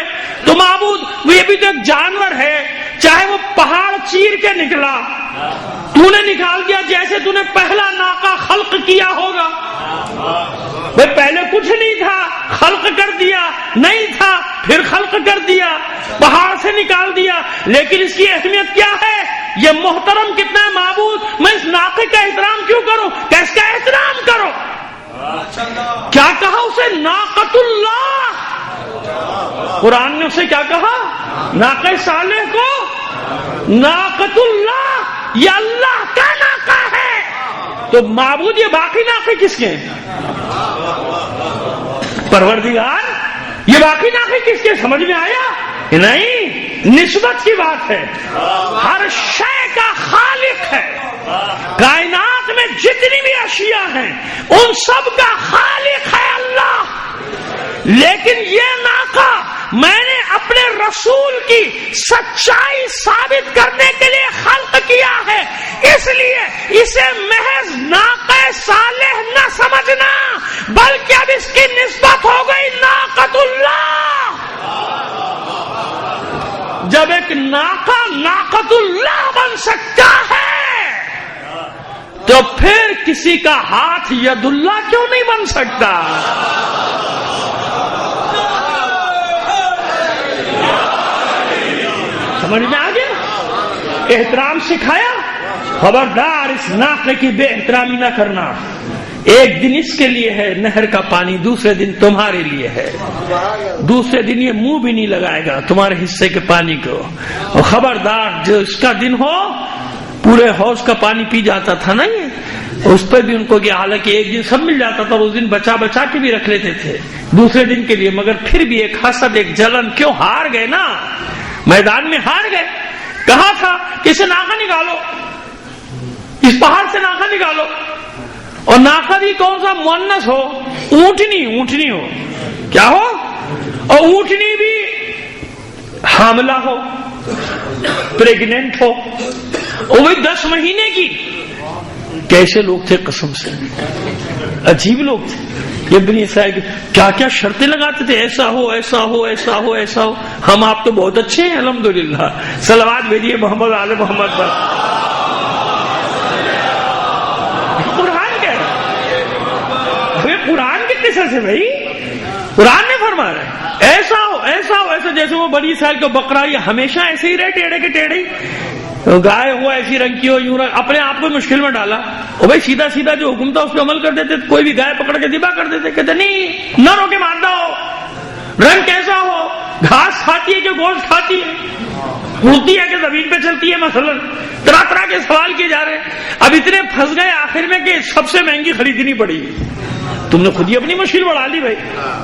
تو معبود یہ بھی تو ایک جانور ہے، چاہے وہ پہاڑ چیر کے نکلا، تو نے نکال دیا جیسے تو نے پہلا ناقہ خلق کیا ہوگا۔ بھائی پہلے کچھ نہیں تھا، خلق کر دیا، نہیں تھا پھر خلق کر دیا، پہاڑ سے نکال دیا۔ لیکن اس کی اہمیت کیا ہے؟ یہ محترم کتنا ہے معبود، میں اس ناقے کا احترام کیوں کروں؟ کہ اس کا احترام کرو۔ کیا کہا اسے؟ ناقۃ اللہ۔ قرآن نے اسے کیا کہا؟ ناقہ صالح کو ناقۃ اللہ، یہ اللہ کا ناقہ ہے۔ تو معبود یہ باقی ناقے کس کے ہیں؟ پروردگار یہ باقی ناقے کس کے؟ سمجھ میں آیا؟ نہیں، نسبت کی بات ہے۔ ہر شے کا خالق ہے. کائنات میں جتنی بھی اشیاء ہیں ان سب کا خالق ہے اللہ. لیکن یہ ناقہ میں نے اپنے رسول کی سچائی ثابت کرنے کے لیے خلق کیا ہے، اس لیے اسے محض ناقہ صالح نہ سمجھنا، بلکہ اب اس کی نسبت ہو گئی ناقۃ اللہ. جب ایک ناقہ ناقۃ اللہ بن سکتا ہے تو پھر کسی کا ہاتھ ید اللہ کیوں نہیں بن سکتا؟ سمجھ میں آ گیا؟ احترام سکھایا، خبردار اس ناقے کی بے احترامی نہ کرنا. ایک دن اس کے لیے ہے نہر کا پانی، دوسرے دن تمہارے لیے ہے. دوسرے دن یہ منہ بھی نہیں لگائے گا تمہارے حصے کے پانی کو. اور خبردار جو اس کا دن ہو پورے حوض کا پانی پی جاتا تھا نا یہ، اس پہ بھی ان کو کیا، حالانکہ ایک دن سب مل جاتا تھا، اس دن بچا بچا کے بھی رکھ لیتے تھے دوسرے دن کے لیے، مگر پھر بھی ایک حسد ایک جلن، کیوں ہار گئے نا، میدان میں ہار گئے. کہا تھا کہ اسے ناقہ نکالو، اس پہاڑ سے ناقہ نکالو. اور ناقہ بھی کون سا مؤنث ہو، اونٹنی ہو، کیا ہو، اور اونٹنی بھی حاملہ ہو، پریگننٹ ہو، وہ بھی 10 مہینے کی. کیسے لوگ تھے قسم سے، عجیب لوگ تھے. یہ بنی اسرائیل کیا کیا شرطیں لگاتے تھے، ایسا ہو ایسا ہو ایسا ہو ایسا ہو. ہم آپ تو بہت اچھے ہیں الحمدللہ. صلوات بھیجیے محمد آل محمد پر. قرآن کے قصص ہے بھائی، قرآن نے فرما رہا ہے ایسا ہو ایسا ہو ایسا. جیسے وہ بڑی سال کا بکرا یہ ہمیشہ ایسے ہی رہے ٹیڑھے کے ٹیڑھے، گائے ہوا ایسی رنگ کی ہو، یوں اپنے آپ کو مشکل میں ڈالا. اور بھائی سیدھا سیدھا جو حکم تھا اس پہ عمل کر دیتے، کوئی بھی گائے پکڑ کے ذبح کر دیتے، کہتے نہیں نہ رو کے مارنا ہو، رنگ کیسا ہو، گھاس کھاتی ہے کہ گوشت کھاتی ہے، اڑتی ہے کہ زمین پہ چلتی ہے، مثلا طرح طرح کے سوال کیے جا رہے ہیں. اب اتنے پھنس گئے آخر میں کہ سب سے مہنگی خریدنی پڑی. تم نے خود ہی اپنی مشکل بڑھا لی بھائی.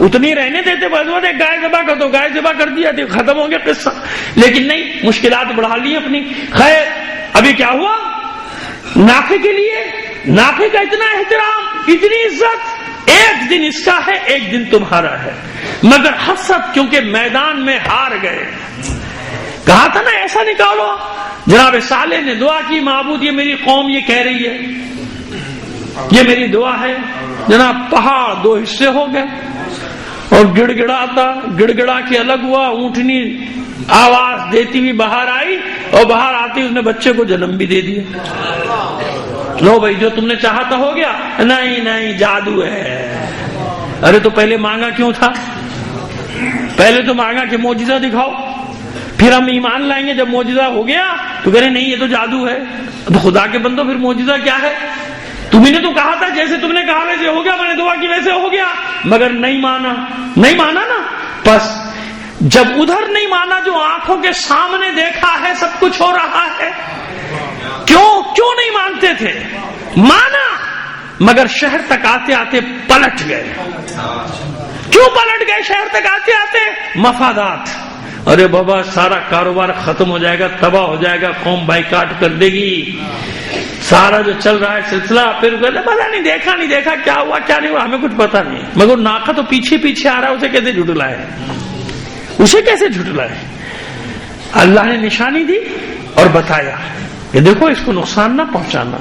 اتنی رہنے دیتے بس ایک گائے ذبح کر دو، گائے ذبح کر دیا تو ختم ہو گیا قصہ. لیکن نہیں، مشکلات بڑھا لی اپنی. خیر ابھی کیا ہوا، ناقے کے لیے ناقے کا اتنا احترام، اتنی عزت، ایک دن اس کا ہے ایک دن تمہارا ہے. مگر حسد کیونکہ میدان میں ہار گئے. کہا تھا نا ایسا نکالو. جناب صالح نے دعا کی، معبود یہ میری قوم یہ کہہ رہی ہے، یہ میری دعا ہے. جناب پہاڑ 2 حصے ہو گئے اور گڑ گڑا کے الگ ہوا. اونٹنی آواز دیتی ہوئی باہر آئی اور باہر آتی اس نے بچے کو جنم بھی دے دیا. لو بھائی جو تم نے چاہا تھا ہو گیا. نہیں جادو ہے. ارے تو پہلے مانگا کیوں تھا؟ پہلے تو مانگا کہ معجزہ دکھاؤ، پھر ہم ایمان لائیں گے. جب معجزہ ہو گیا تو کہہ رہے نہیں یہ تو جادو ہے. تو خدا کے بندو پھر معجزہ کیا ہے؟ تمہیں نے تو کہا تھا جیسے تم نے کہا ویسے ہو گیا، میں نے دعا کی ویسے ہو گیا. مگر نہیں مانا نا. بس جب ادھر نہیں مانا جو آنکھوں کے سامنے دیکھا ہے سب کچھ ہو رہا ہے، کیوں نہیں مانتے تھے؟ مانا مگر شہر تک آتے آتے پلٹ گئے. کیوں پلٹ گئے شہر تک آتے آتے؟ مفادات. ارے بابا سارا کاروبار ختم ہو جائے گا، تباہ ہو جائے گا، قوم بائیکاٹ کر دے گی، سارا جو چل رہا ہے سلسلہ. پھر پتا نہیں دیکھا کیا ہوا کیا نہیں ہوا، ہمیں کچھ پتا نہیں. مگر ناقہ تو پیچھے آ رہا ہے، اسے کیسے جھٹلائے؟ اللہ نے نشانی دی اور بتایا کہ دیکھو اس کو نقصان نہ پہنچانا،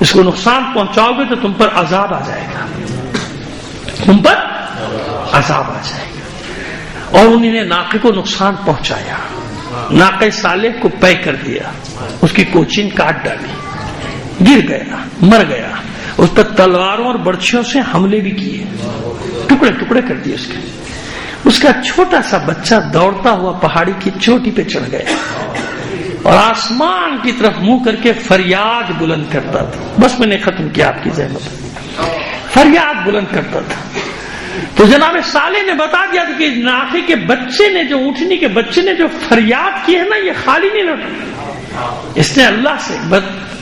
اس کو نقصان پہنچاؤ گے تو تم پر عذاب آ جائے گا، تم پر عذاب آ جائے گا. اور انہوں نے ناقے کو نقصان پہنچایا. ناقے صالح کو پے کر دیا، اس کی کوچین کاٹ ڈالی، گر گیا، مر گیا. اس پر تلواروں اور برچھیوں سے حملے بھی کیے، ٹکڑے کر دیے. اس کا چھوٹا سا بچہ دوڑتا ہوا پہاڑی کی چوٹی پہ چڑھ گیا اور آسمان کی طرف منہ کر کے فریاد بلند کرتا تھا. بس میں نے ختم کیا آپ کی زحمت. فریاد بلند کرتا تھا. تو جناب صالح نے بتا دیا تھا کہ ناقے کے بچے نے، جو اونٹنی کے بچے نے جو فریاد کی ہے نا، یہ خالی نہیں لوٹا. اس نے اللہ سے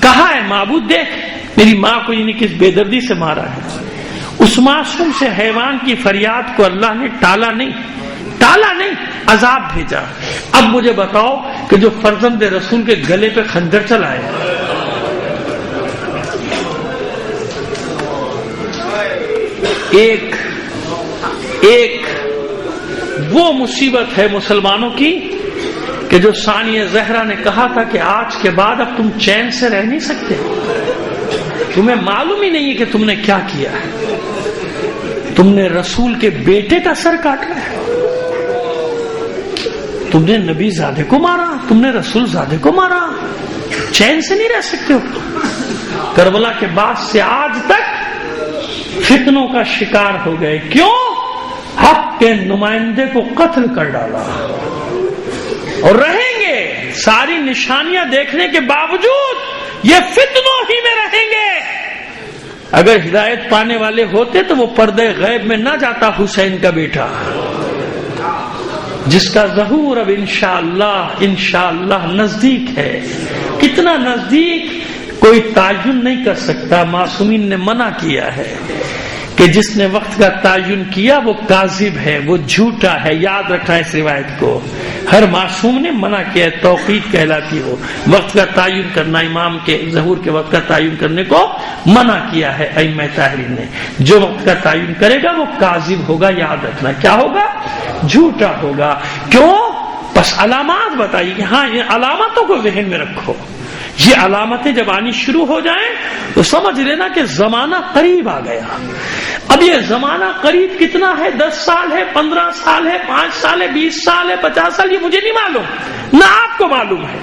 کہا ہے معبود دیکھ میری ماں کو یعنی کس بے دردی سے مارا ہے. اس معصوم سے حیوان کی فریاد کو اللہ نے ٹالا نہیں. عذاب بھیجا. اب مجھے بتاؤ کہ جو فرزند رسول کے گلے پہ خنجر چلائے, ایک وہ مصیبت ہے مسلمانوں کی کہ جو ثانیہ زہرا نے کہا تھا کہ آج کے بعد اب تم چین سے رہ نہیں سکتے, تمہیں معلوم ہی نہیں ہے کہ تم نے کیا کیا ہے, تم نے رسول کے بیٹے کا سر کاٹا ہے, تم نے نبی زادے کو مارا, تم نے رسول زادے کو مارا, چین سے نہیں رہ سکتے ہو. کربلا کے بعد سے آج تک فتنوں کا شکار ہو گئے. کیوں؟ حق کے نمائندے کو قتل کر ڈالا. اور رہیں گے, ساری نشانیاں دیکھنے کے باوجود یہ فتنوں ہی میں رہیں گے. اگر ہدایت پانے والے ہوتے تو وہ پردے غیب میں نہ جاتا حسین کا بیٹا, جس کا ظہور اب انشاءاللہ نزدیک ہے. کتنا نزدیک کوئی تعین نہیں کر سکتا. معصومین نے منع کیا ہے کہ جس نے وقت کا تعین کیا وہ کاذب ہے, وہ جھوٹا ہے. یاد رکھنا اس روایت کو, ہر معصوم نے منع کیا ہے. توقیت کہلاتی ہو وقت کا تعین کرنا, امام کے ظہور کے وقت کا تعین کرنے کو منع کیا ہے ائمہ طاہرین نے. جو وقت کا تعین کرے گا وہ کاذب ہوگا. یاد رکھنا کیا ہوگا؟ جھوٹا ہوگا. کیوں؟ بس علامات بتائیے کہ ہاں یہ علامتوں کو ذہن میں رکھو. یہ علامتیں جب آنی شروع ہو جائیں تو سمجھ لینا کہ زمانہ قریب آ گیا. اب یہ زمانہ قریب کتنا ہے؟ 10 سال ہے, 15 سال ہے, 5 سال ہے, 20 سال ہے, 50 سال, یہ مجھے نہیں معلوم, نہ آپ کو معلوم ہے.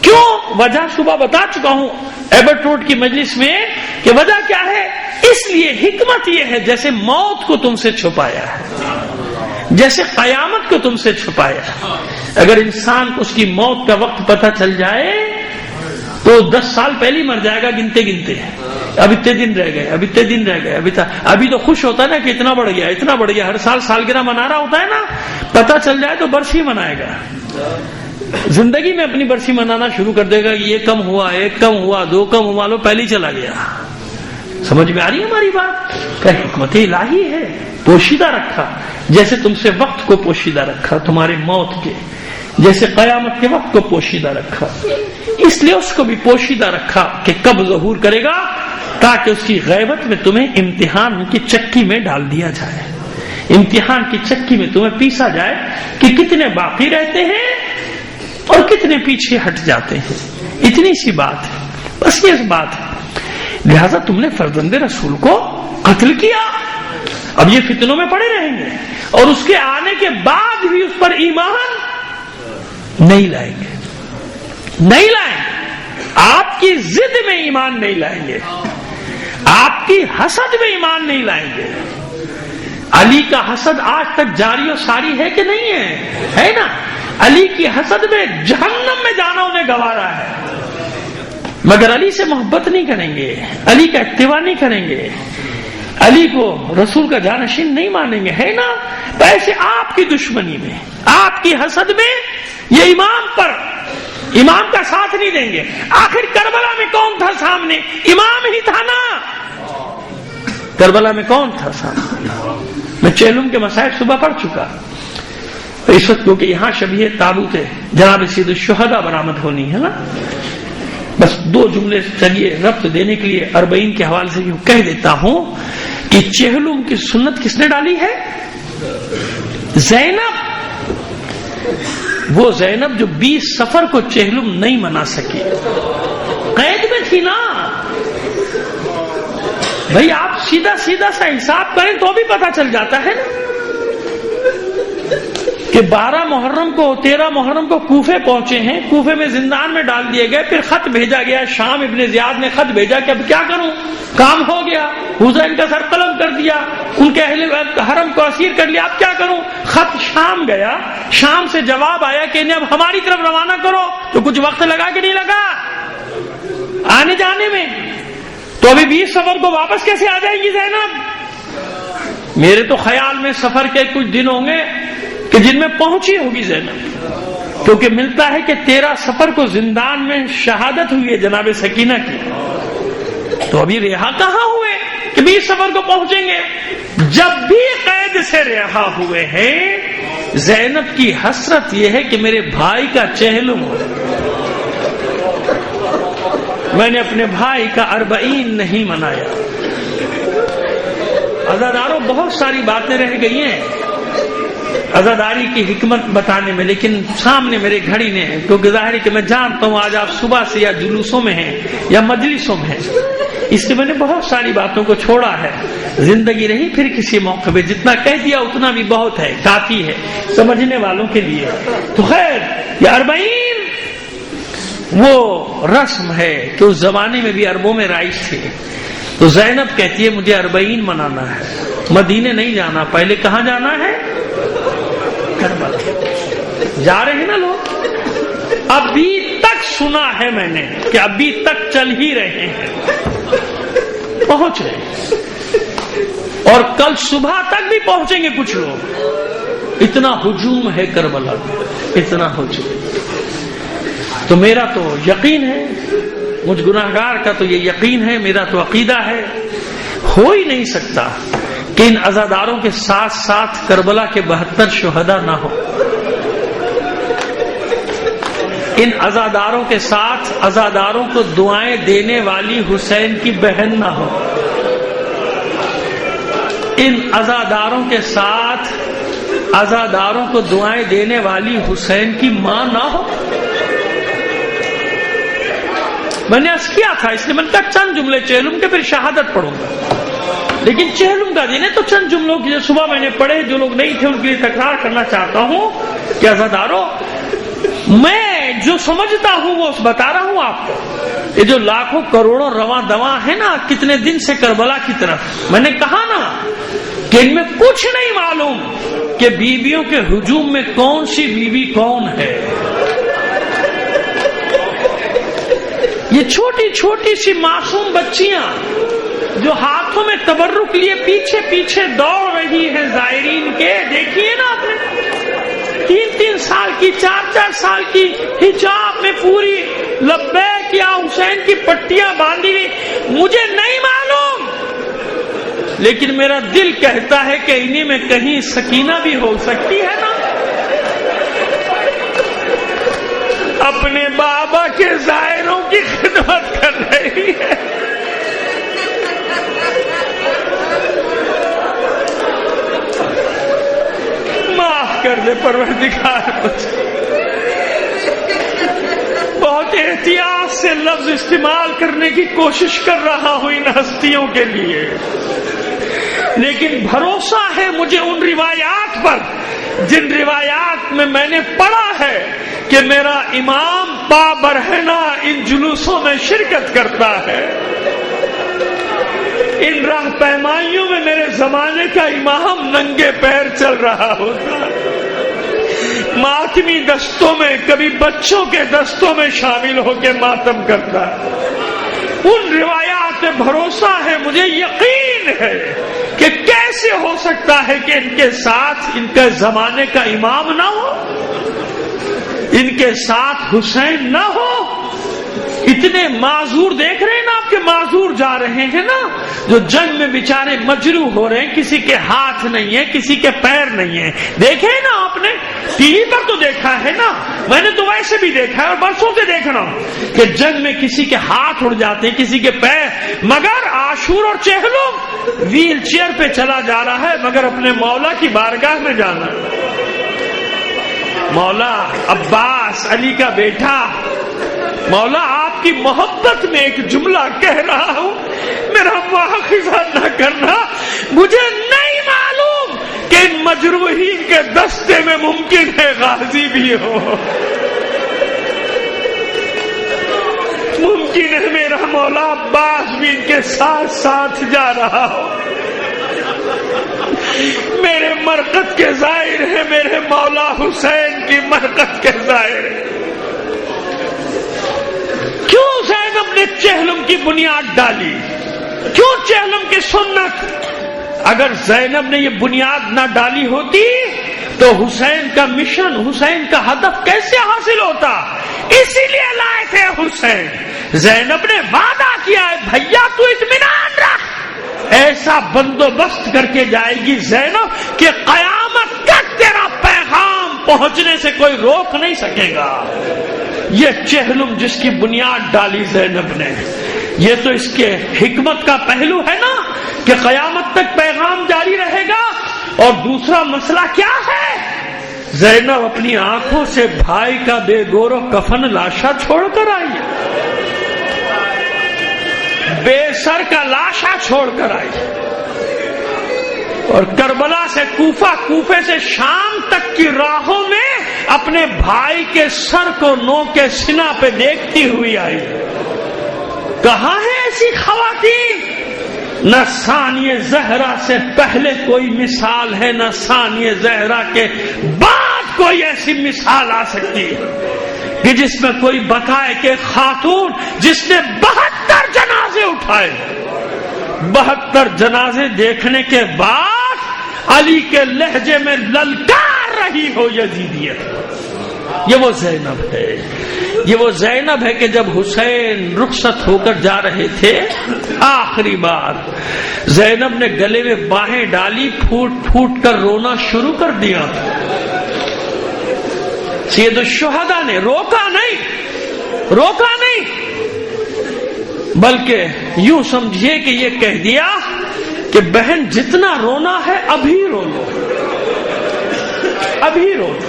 کیوں؟ وجہ صبح بتا چکا ہوں ایبٹ روڈ کی مجلس میں کہ وجہ کیا ہے. اس لیے حکمت یہ ہے جیسے موت کو تم سے چھپایا ہے, جیسے قیامت کو تم سے چھپایا ہے. اگر انسان کو اس کی موت کا وقت پتہ چل جائے تو 10 سال پہلے مر جائے گا گنتے گنتے. اب اتنے دن رہ گئے, اب اتنے دن رہ گئے, ابھی تو خوش ہوتا ہے نا کہ اتنا بڑھ گیا, اتنا بڑھ گیا. ہر سال سالگرہ منا رہا ہوتا ہے نا, پتہ چل جائے تو برسی منائے گا. زندگی میں اپنی برسی منانا شروع کر دے گا. یہ کم ہوا, 1 کم ہوا, 2 کم ہوا, لو پہلے چلا گیا. سمجھ میں آ رہی ہے ہماری بات؟ کہ حکمت الہی ہے, پوشیدہ رکھا. جیسے تم سے وقت کو پوشیدہ رکھا تمہاری موت کے, جیسے قیامت کے وقت کو پوشیدہ رکھا, اس لیے اس کو بھی پوشیدہ رکھا کہ کب ظہور کرے گا, تاکہ اس کی غیبت میں تمہیں امتحان کی چکی میں ڈال دیا جائے. امتحان کی چکی میں تمہیں پیسا جائے کہ کتنے باقی رہتے ہیں اور کتنے پیچھے ہٹ جاتے ہیں. اتنی سی بات ہے, بس یہ بات ہے. لہذا تم نے فرزند رسول کو قتل کیا. اب یہ فتنوں میں پڑے رہیں گے اور اس کے آنے کے بعد بھی اس پر ایمان نہیں لائیں گے, نہیں لائیں گے. آپ کی ضد میں ایمان نہیں لائیں گے, آپ کی حسد میں ایمان نہیں لائیں گے. علی کا حسد آج تک جاری و ساری ہے کہ نہیں ہے؟ ہے نا. علی کی حسد میں جہنم میں جانا انہیں گوارا ہے, مگر علی سے محبت نہیں کریں گے, علی کا اتباع نہیں کریں گے, علی کو رسول کا جانشین نہیں مانیں گے. ہے نا. ایسے آپ کی دشمنی میں, آپ کی حسد میں یہ امام کا ساتھ نہیں دیں گے. آخر کربلا میں کون تھا سامنے؟ امام ہی تھا نا. کربلا میں کون تھا سامنے؟ میں چہلم کے مسائل صبح پڑھ چکا. اس وقت کیونکہ یہاں شبیہ تابوت جناب سید الشہداء برآمد ہونی ہے نا, بس 2 جملے چلیے ربط دینے کے لیے 40 کے حوالے سے یوں کہہ دیتا ہوں کہ چہلم کی سنت کس نے ڈالی ہے؟ زینب. وہ زینب جو 20 سفر کو چہلم نہیں منا سکی, قید میں تھی نا. بھئی آپ سیدھا سا حساب کریں تو بھی پتہ چل جاتا ہے نا کہ 12 محرم کو 13 محرم کو کوفے پہنچے ہیں, کوفے میں زندان میں ڈال دیے گئے. پھر خط بھیجا گیا, شام ابن زیاد نے خط بھیجا کہ اب کیا کروں, کام ہو گیا, حسین کا سر قلم کر دیا, ان کے اہل حرم کو اسیر کر لیا, اب کیا کروں. خط شام گیا, شام سے جواب آیا کہ انہیں اب ہماری طرف روانہ کرو. تو کچھ وقت لگا کہ نہیں لگا آنے جانے میں؟ تو ابھی 20 سفر کو واپس کیسے آ جائے گی زینب؟ میرے تو خیال میں سفر کے کچھ دن ہوں گے کہ جن میں پہنچی ہوگی زینب, کیونکہ ملتا ہے کہ 13 سفر کو زندان میں شہادت ہوئی ہے جناب سکینہ کی. تو ابھی رہا کہاں ہوئے کہ 20 سفر کو پہنچیں گے؟ جب بھی قید سے رہا ہوئے ہیں زینب کی حسرت یہ ہے کہ میرے بھائی کا چہلم ہو، میں نے اپنے بھائی کا 40 نہیں منایا۔ عزاداروں بہت ساری باتیں رہ گئی ہیں عزاداری کی حکمت بتانے میں، لیکن سامنے میرے گھڑی نے، کیونکہ ظاہر ہے کہ میں جانتا ہوں آج آپ صبح سے یا جلوسوں میں ہیں یا مجلسوں میں ہیں، اس لیے میں نے بہت ساری باتوں کو چھوڑا ہے۔ زندگی رہی پھر کسی موقع پہ جتنا کہہ دیا اتنا بھی بہت ہے، کافی ہے سمجھنے والوں کے لیے۔ تو خیر یہ 40 وہ رسم ہے کہ اس زمانے میں بھی عربوں میں رائج تھی۔ تو زینب کہتی ہے مجھے 40 منانا ہے، مدینے نہیں جانا، پہلے کہاں جانا ہے؟ کربلا۔ جا رہے ہیں نا لوگ؟ ابھی تک سنا ہے میں نے کہ ابھی تک چل ہی رہے ہیں، پہنچ رہے ہیں، اور کل صبح تک بھی پہنچیں گے کچھ لوگ۔ اتنا ہجوم ہے کربلا میں، اتنا ہجوم۔ تو میرا تو یقین ہے، مجھ گناہگار کا تو یہ یقین ہے، میرا تو عقیدہ ہے، ہو ہی نہیں سکتا کہ ان عزاداروں کے ساتھ ساتھ کربلا کے 72 شہداء نہ ہو، ان عزاداروں کے ساتھ عزاداروں کو دعائیں دینے والی حسین کی بہن نہ ہو، ان عزاداروں کے ساتھ عزاداروں کو دعائیں دینے والی حسین کی ماں نہ ہو۔ میں نے عرض کیا تھا، اس لیے میں نے کہا چند جملے چہلم کے پھر شہادت پڑھوں گا، لیکن چہلم کا دن ہے تو چند جملوں کی جو صبح میں نے پڑھے، جو لوگ نہیں تھے ان کے لیے تکرار کرنا چاہتا ہوں کہ عزاداروں میں جو سمجھتا ہوں وہ بتا رہا ہوں آپ کو۔ یہ جو لاکھوں کروڑوں رواں دواں ہے نا کتنے دن سے کربلا کی طرف، میں نے کہا نا کہ ان میں کچھ نہیں معلوم کہ بیویوں کے ہجوم میں کون سی بیوی کون ہے۔ یہ چھوٹی چھوٹی سی معصوم بچیاں جو ہاتھوں میں تبرک لیے پیچھے پیچھے دوڑ رہی ہیں زائرین کے، دیکھیے نا آپ نے 3 سال کی 4 سال کی حجاب میں پوری لبیک یا حسین کی پٹیاں باندھی ہوئی، مجھے نہیں معلوم، لیکن میرا دل کہتا ہے کہ انہی میں کہیں سکینہ بھی ہو سکتی ہے نا، اپنے بابا کے زائروں کی خدمت کر رہی ہے۔ معاف کر دے پروردگار مجھے، بہت احتیاط سے لفظ استعمال کرنے کی کوشش کر رہا ہوں ان ہستیوں کے لیے، لیکن بھروسہ ہے مجھے ان روایات پر جن روایات میں نے پڑھا ہے کہ میرا امام با برہنہ ان جلوسوں میں شرکت کرتا ہے، ان راہ پیمائیوں میں میرے زمانے کا امام ننگے پیر چل رہا ہوتا، ماتمی دستوں میں کبھی بچوں کے دستوں میں شامل ہو کے ماتم کرتا، ان روایات پہ بھروسہ ہے، مجھے یقین ہے کہ کیسے ہو سکتا ہے کہ ان کے ساتھ ان کے زمانے کا امام نہ ہو، ان کے ساتھ حسین نہ ہو۔ اتنے معذور دیکھ رہے ہیں نا آپ کے معذور جا رہے ہیں نا، جو جنگ میں بیچارے مجروح ہو رہے ہیں، کسی کے ہاتھ نہیں ہے، کسی کے پیر نہیں ہے، دیکھے نا آپ نے ٹی وی پر تو دیکھا ہے نا، میں نے تو ویسے بھی دیکھا ہے اور برسوں سے دیکھ رہا ہوں کہ جنگ میں کسی کے ہاتھ اڑ جاتے ہیں، کسی کے پیر، مگر عاشور اور چہلم ویل چیئر پہ چلا جا رہا ہے، مگر اپنے مولا کی بارگاہ میں جانا ہے۔ مولا عباس علی کا بیٹا، مولا آپ کی محبت میں ایک جملہ کہہ رہا ہوں، میرا مواخذہ نہ کرنا، مجھے نہیں معلوم کہ ان مجروحین کے دستے میں ممکن ہے غازی بھی ہو، ممکن ہے میرا مولا عباس بھی ان کے ساتھ ساتھ جا رہا ہو، میرے مرقد کے ظاہر ہے، میرے مولا حسین کی مرقد کے ظاہر ہے۔ کیوں زینب نے چہلم کی بنیاد ڈالی؟ کیوں چہلم کی سنت؟ اگر زینب نے یہ بنیاد نہ ڈالی ہوتی تو حسین کا مشن، حسین کا ہدف کیسے حاصل ہوتا؟ اسی لیے لائے تھے حسین۔ زینب نے وعدہ کیا ہے، بھیا تو اطمینان رکھ، ایسا بندوبست کر کے جائے گی زینب کہ قیامت تک تیرا پیغام پہنچنے سے کوئی روک نہیں سکے گا۔ یہ چہلم جس کی بنیاد ڈالی زینب نے، یہ تو اس کے حکمت کا پہلو ہے نا کہ قیامت تک پیغام جاری رہے گا۔ اور دوسرا مسئلہ کیا ہے؟ زینب اپنی آنکھوں سے بھائی کا بے گور و کفن لاشا چھوڑ کر آئی، بے سر کا لاشا چھوڑ کر آئی، اور کربلا سے کوفہ، کوفے سے شام تک کی راہوں میں اپنے بھائی کے سر کو نو کے سینہ پہ دیکھتی ہوئی آئی۔ کہاں ہے ایسی خواتین؟ نہ ثانیہ زہرا سے پہلے کوئی مثال ہے، نہ ثانیہ زہرا کے بعد کوئی ایسی مثال آ سکتی ہے کہ جس میں کوئی بتائے کہ خاتون جس نے 72 جنازے اٹھائے، 72 جنازے دیکھنے کے بعد علی کے لہجے میں للکار رہی ہو یزیدیت۔ یہ وہ زینب ہے، یہ وہ زینب ہے کہ جب حسین رخصت ہو کر جا رہے تھے آخری بار، زینب نے گلے میں باہیں ڈالی، پھوٹ پھوٹ کر رونا شروع کر دیا۔ سید الشہداء نے روکا نہیں، بلکہ یوں سمجھیے کہ یہ کہہ دیا کہ بہن جتنا رونا ہے ابھی رو لو، ابھی رو لو،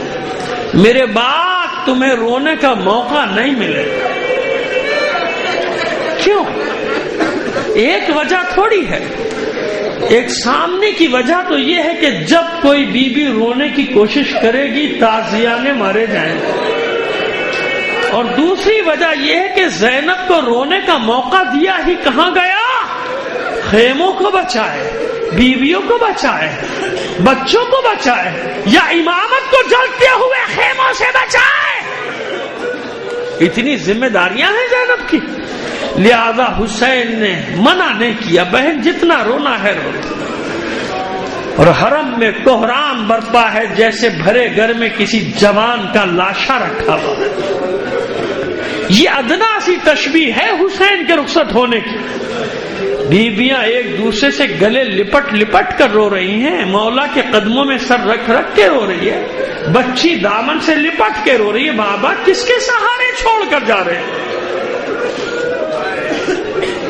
میرے بعد تمہیں رونے کا موقع نہیں ملے گا۔ کیوں؟ ایک وجہ تھوڑی ہے، ایک سامنے کی وجہ تو یہ ہے کہ جب کوئی بی بی رونے کی کوشش کرے گی تازیانے مارے جائیں گے، اور دوسری وجہ یہ ہے کہ زینب کو رونے کا موقع دیا ہی کہاں گیا؟ خیموں کو بچائے، بیویوں کو بچائے، بچوں کو بچائے، یا امامت کو جلتے ہوئے خیموں سے بچائے۔ اتنی ذمہ داریاں ہیں زینب کی، لہذا حسین نے منع نہیں کیا، بہن جتنا رونا ہے رو۔ اور حرم میں کوہرام برپا ہے، جیسے بھرے گھر میں کسی جوان کا لاشا رکھا ہوا۔ یہ ادنا سی تشبیہ ہے حسین کے رخصت ہونے کی۔ بیویاں ایک دوسرے سے گلے لپٹ لپٹ کر رو رہی ہیں، مولا کے قدموں میں سر رکھ رکھ کے رو رہی ہے، بچی دامن سے لپٹ کے رو رہی ہے، بابا کس کے سہارے چھوڑ کر جا رہے ہیں؟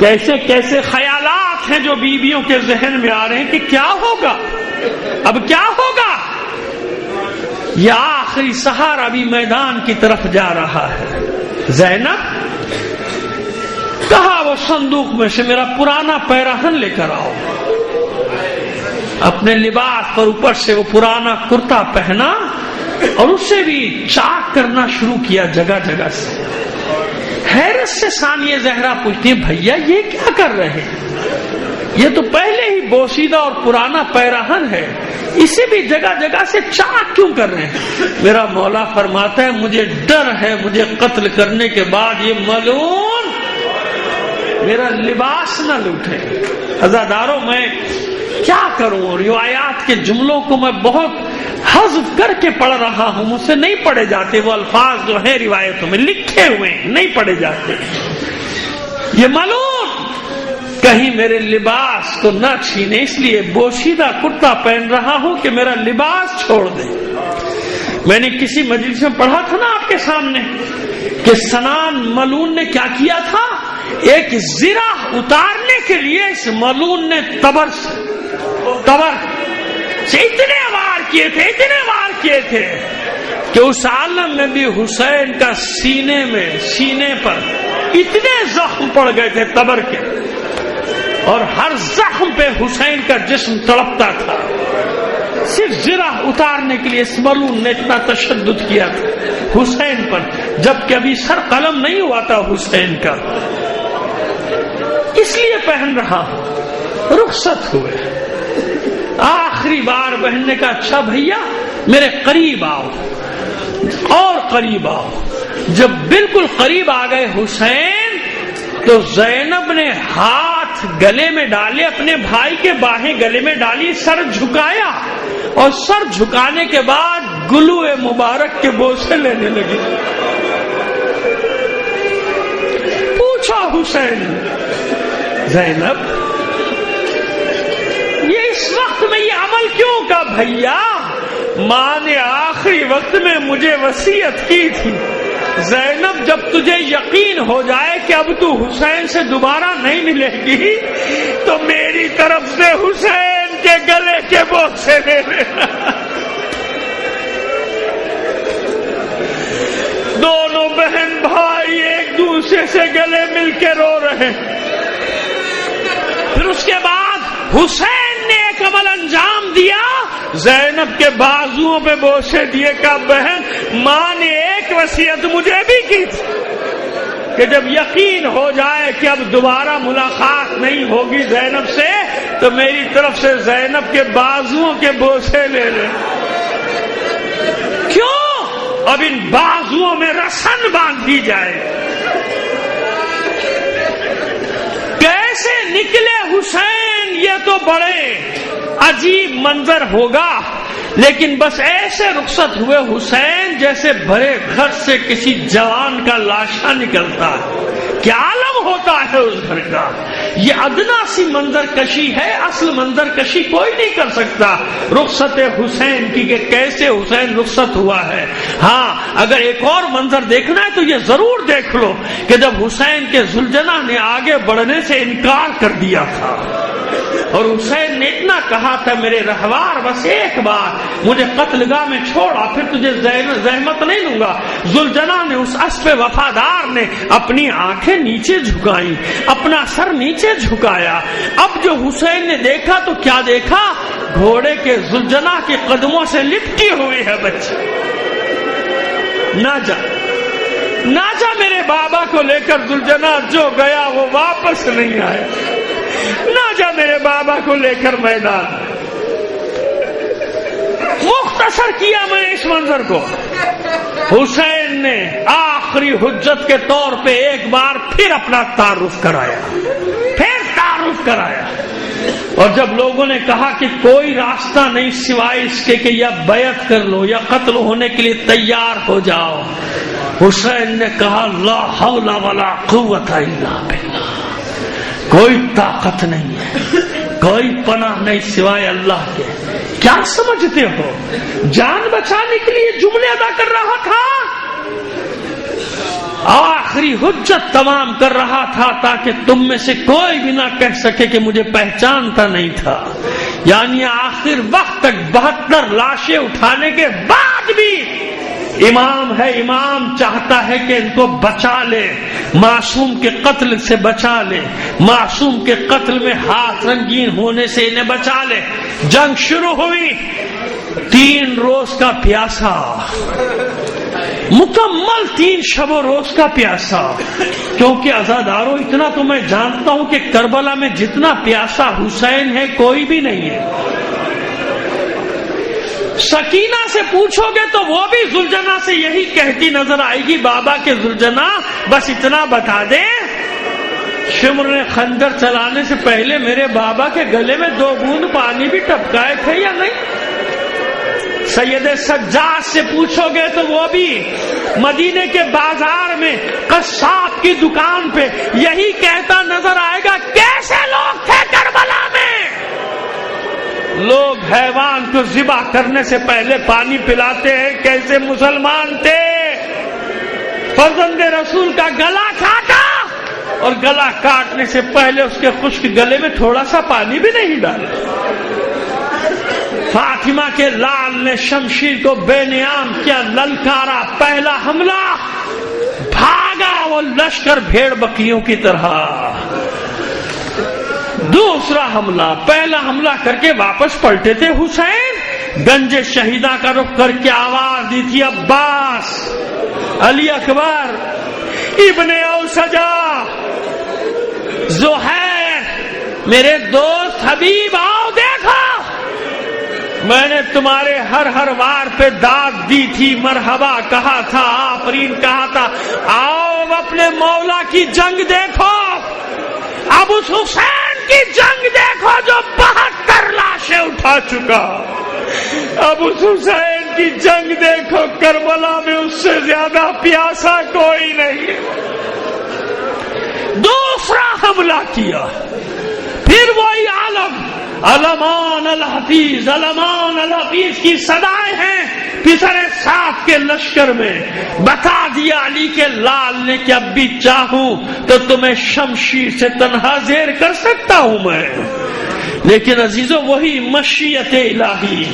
کیسے کیسے خیالات ہیں جو بیویوں کے ذہن میں آ رہے ہیں کہ کیا ہوگا، اب کیا ہوگا۔ یہ آخری سہارا بھی میدان کی طرف جا رہا ہے۔ زینب کہا وہ صندوق میں سے میرا پرانا پیراہن لے کر آؤ۔ اپنے لباس پر اوپر سے وہ پرانا کرتا پہنا اور اسے بھی چاک کرنا شروع کیا جگہ جگہ سے۔ حیرت سے ثانیہ زہرا پوچھتی ہے بھیا یہ کیا کر رہے ہیں؟ یہ تو پہلے ہی بوسیدہ اور پرانا پیراہن ہے، اسے بھی جگہ جگہ سے چاک کیوں کر رہے ہیں؟ میرا مولا فرماتا ہے مجھے ڈر ہے مجھے قتل کرنے کے بعد یہ ملعون میرا لباس نہ لوٹے۔ عزاداروں میں کیا کروں، روایات کے جملوں کو میں بہت حذف کر کے پڑھ رہا ہوں، مجھ سے نہیں پڑھے جاتے، وہ الفاظ جو ہیں روایتوں میں لکھے ہوئے ہیں نہیں پڑھے جاتے۔ یہ ملعون کہیں میرے لباس کو نہ چھینے، اس لیے بوشیدہ کرتا پہن رہا ہوں کہ میرا لباس چھوڑ دے۔ میں نے کسی مجلس میں پڑھا تھا نا آپ کے سامنے کہ سنان ملعون نے کیا کیا تھا، ایک زرہ اتارنے کے لیے اس ملعون نے تبر سے اتنے وار کیے تھے کہ اس عالم میں بھی حسین کا سینے پر اتنے زخم پڑ گئے تھے تبر کے، اور ہر زخم پہ حسین کا جسم تڑپتا تھا۔ صرف زرہ اتارنے کے لیے اس ملعون نے اتنا تشدد کیا تھا حسین پر، جبکہ ابھی سر قلم نہیں ہوا تھا حسین کا، اس لیے پہن رہا ہوں۔ رخصت ہوئے، آخری بار بہن نے کہا اچھا بھیا میرے قریب آؤ، اور قریب آؤ۔ جب بالکل قریب آ گئے حسین تو زینب نے ہاتھ گلے میں ڈالے، اپنے بھائی کے باہیں گلے میں ڈالی، سر جھکایا، اور سر جھکانے کے بعد گلو مبارک کے بوسے لینے لگی۔ پوچھا حسین زینب یہ اس وقت میں یہ عمل کیوں کا؟ بھیا ماں نے آخری وقت میں مجھے وصیت کی تھی، زینب جب تجھے یقین ہو جائے کہ اب تو حسین سے دوبارہ نہیں ملے گی تو میری طرف سے حسین کے گلے کے بوسے لے لینا۔ دونوں بہن بھائی ایک دوسرے سے گلے مل کے رو رہے۔ پھر اس کے بعد حسین نے ایک عمل انجام دیا، زینب کے بازوؤں پہ بوسے دیے۔ کہا بہن، ماں نے ایک وصیت مجھے بھی کی تھی کہ جب یقین ہو جائے کہ اب دوبارہ ملاقات نہیں ہوگی زینب سے تو میری طرف سے زینب کے بازوؤں کے بوسے لے لے۔ کیوں؟ اب ان بازوؤں میں رسن باندھی جائے۔ کیسے نکلے حسین، یہ تو بڑے عجیب منظر ہوگا، لیکن بس ایسے رخصت ہوئے حسین جیسے بھرے گھر سے کسی جوان کا لاشا نکلتا ہے۔ کیا عالم ہوتا ہے اس گھر کا۔ یہ ادنا سی منظر کشی ہے، اصل منظر کشی کوئی نہیں کر سکتا رخصت حسین کی کہ کیسے حسین رخصت ہوا ہے۔ ہاں، اگر ایک اور منظر دیکھنا ہے تو یہ ضرور دیکھ لو کہ جب حسین کے ذوالجناح نے آگے بڑھنے سے انکار کر دیا تھا اور حسین نے اتنا کہا تھا میرے رہوار بس ایک بار مجھے قتل گاہ میں چھوڑا پھر تجھے زحمت نہیں دوں گا، ذوالجناح نے اس اسب وفادار نے اپنی آنکھیں نیچے جھکائیں، اپنا سر نیچے جھکایا۔ اب جو حسین نے دیکھا تو کیا دیکھا؟ گھوڑے کے ذوالجناح کے قدموں سے لپٹی ہوئی ہے بچی۔ نہ جا میرے بابا کو لے کر ذوالجناح جو گیا وہ واپس نہیں آیا، نہ جا میرے بابا کو لے کر میدان۔ مختصر کیا میں نے اس منظر کو۔ حسین نے آخری حجت کے طور پہ ایک بار پھر اپنا تعارف کرایا، اور جب لوگوں نے کہا کہ کوئی راستہ نہیں سوائے اس کے کہ یا بیعت کر لو یا قتل ہونے کے لیے تیار ہو جاؤ، حسین نے کہا لا حول ولا قوت الا باللہ، کوئی طاقت نہیں ہے، کوئی پناہ نہیں سوائے اللہ کے۔ کیا سمجھتے ہو جان بچانے کے لیے جملے ادا کر رہا تھا؟ آخری حجت تمام کر رہا تھا تاکہ تم میں سے کوئی بھی نہ کہہ سکے کہ مجھے پہچانتا نہیں تھا۔ یعنی آخر وقت تک 72 لاشیں اٹھانے کے بعد بھی امام ہے، امام چاہتا ہے کہ ان کو بچا لے، معصوم کے قتل سے بچا لے، معصوم کے قتل میں ہاتھ رنگین ہونے سے انہیں بچا لے۔ جنگ شروع ہوئی، 3 روز کا پیاسا، مکمل 3 شب و روز کا پیاسا، کیونکہ عزادارو اتنا تو میں جانتا ہوں کہ کربلا میں جتنا پیاسا حسین ہے کوئی بھی نہیں ہے۔ سکینہ سے پوچھو گے تو وہ بھی ذوالجناح سے یہی کہتی نظر آئے گی، بابا کے ذوالجناح بس اتنا بتا دے، شمر نے خنجر چلانے سے پہلے میرے بابا کے گلے میں 2 بوند پانی بھی ٹپکائے تھے یا نہیں؟ سید سجاد سے پوچھو گے تو وہ بھی مدینے کے بازار میں قصاب کی دکان پہ یہی کہتا نظر آئے گا، کیسے لوگ تھے کربلا میں، لوگ حیوان کو ذبح کرنے سے پہلے پانی پلاتے ہیں، کیسے مسلمان تھے، فرزند رسول کا گلا کاٹا اور گلا کاٹنے سے پہلے اس کے خشک گلے میں تھوڑا سا پانی بھی نہیں ڈالا۔ فاطمہ کے لال نے شمشیر کو بے نیام کیا، للکارا، پہلا حملہ، بھاگا وہ لشکر بھیڑ بکریوں کی طرح۔ دوسرا حملہ، پہلا حملہ کر کے واپس پلٹے تھے حسین، گنج شہیدہ کا رخ کر کے آواز دی تھی عباس، علی اکبر، ابن اوسجا، زہیر، میرے دوست حبیب آؤ دیکھو، میں نے تمہارے ہر وار پہ داد دی تھی، مرحبا کہا تھا، آفرین کہا تھا، آؤ اپنے مولا کی جنگ دیکھو، اب اس حسین کی جنگ دیکھو جو 72 لاشیں اٹھا چکا، اب اس حسین کی جنگ دیکھو، کربلا میں اس سے زیادہ پیاسا کوئی نہیں۔ دوسرا حملہ کیا، پھر وہی عالم، علمان الحفیظ، علمان الحفیظ کی صدائیں ہیں پسر صاف کے لشکر میں۔ بتا دیا علی کے لال نے کہ اب بھی چاہوں تو تمہیں شمشیر سے تنہا زیر کر سکتا ہوں میں، لیکن عزیزو وہی مشیت الہی،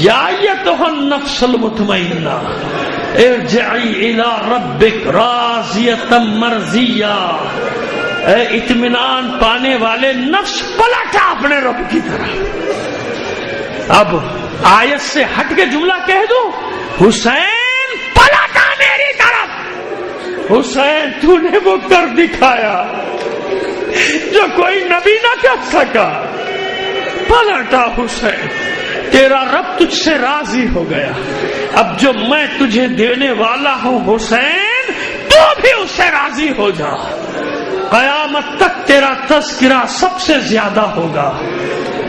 یا ایتھا النفس المطمئنہ ارجعی الی ربک راضیۃ مرضیہ، اے اطمینان پانے والے نفس پلٹا اپنے رب کی طرف۔ اب آیت سے ہٹ کے جملہ کہہ دو، حسین پلٹا میری طرف، حسین تو نے وہ کر دکھایا جو کوئی نبی نہ کر سکا، پلٹا حسین، تیرا رب تجھ سے راضی ہو گیا، اب جو میں تجھے دینے والا ہوں حسین تو بھی اس سے راضی ہو جا، قیامت تک تیرا تذکرہ سب سے زیادہ ہوگا،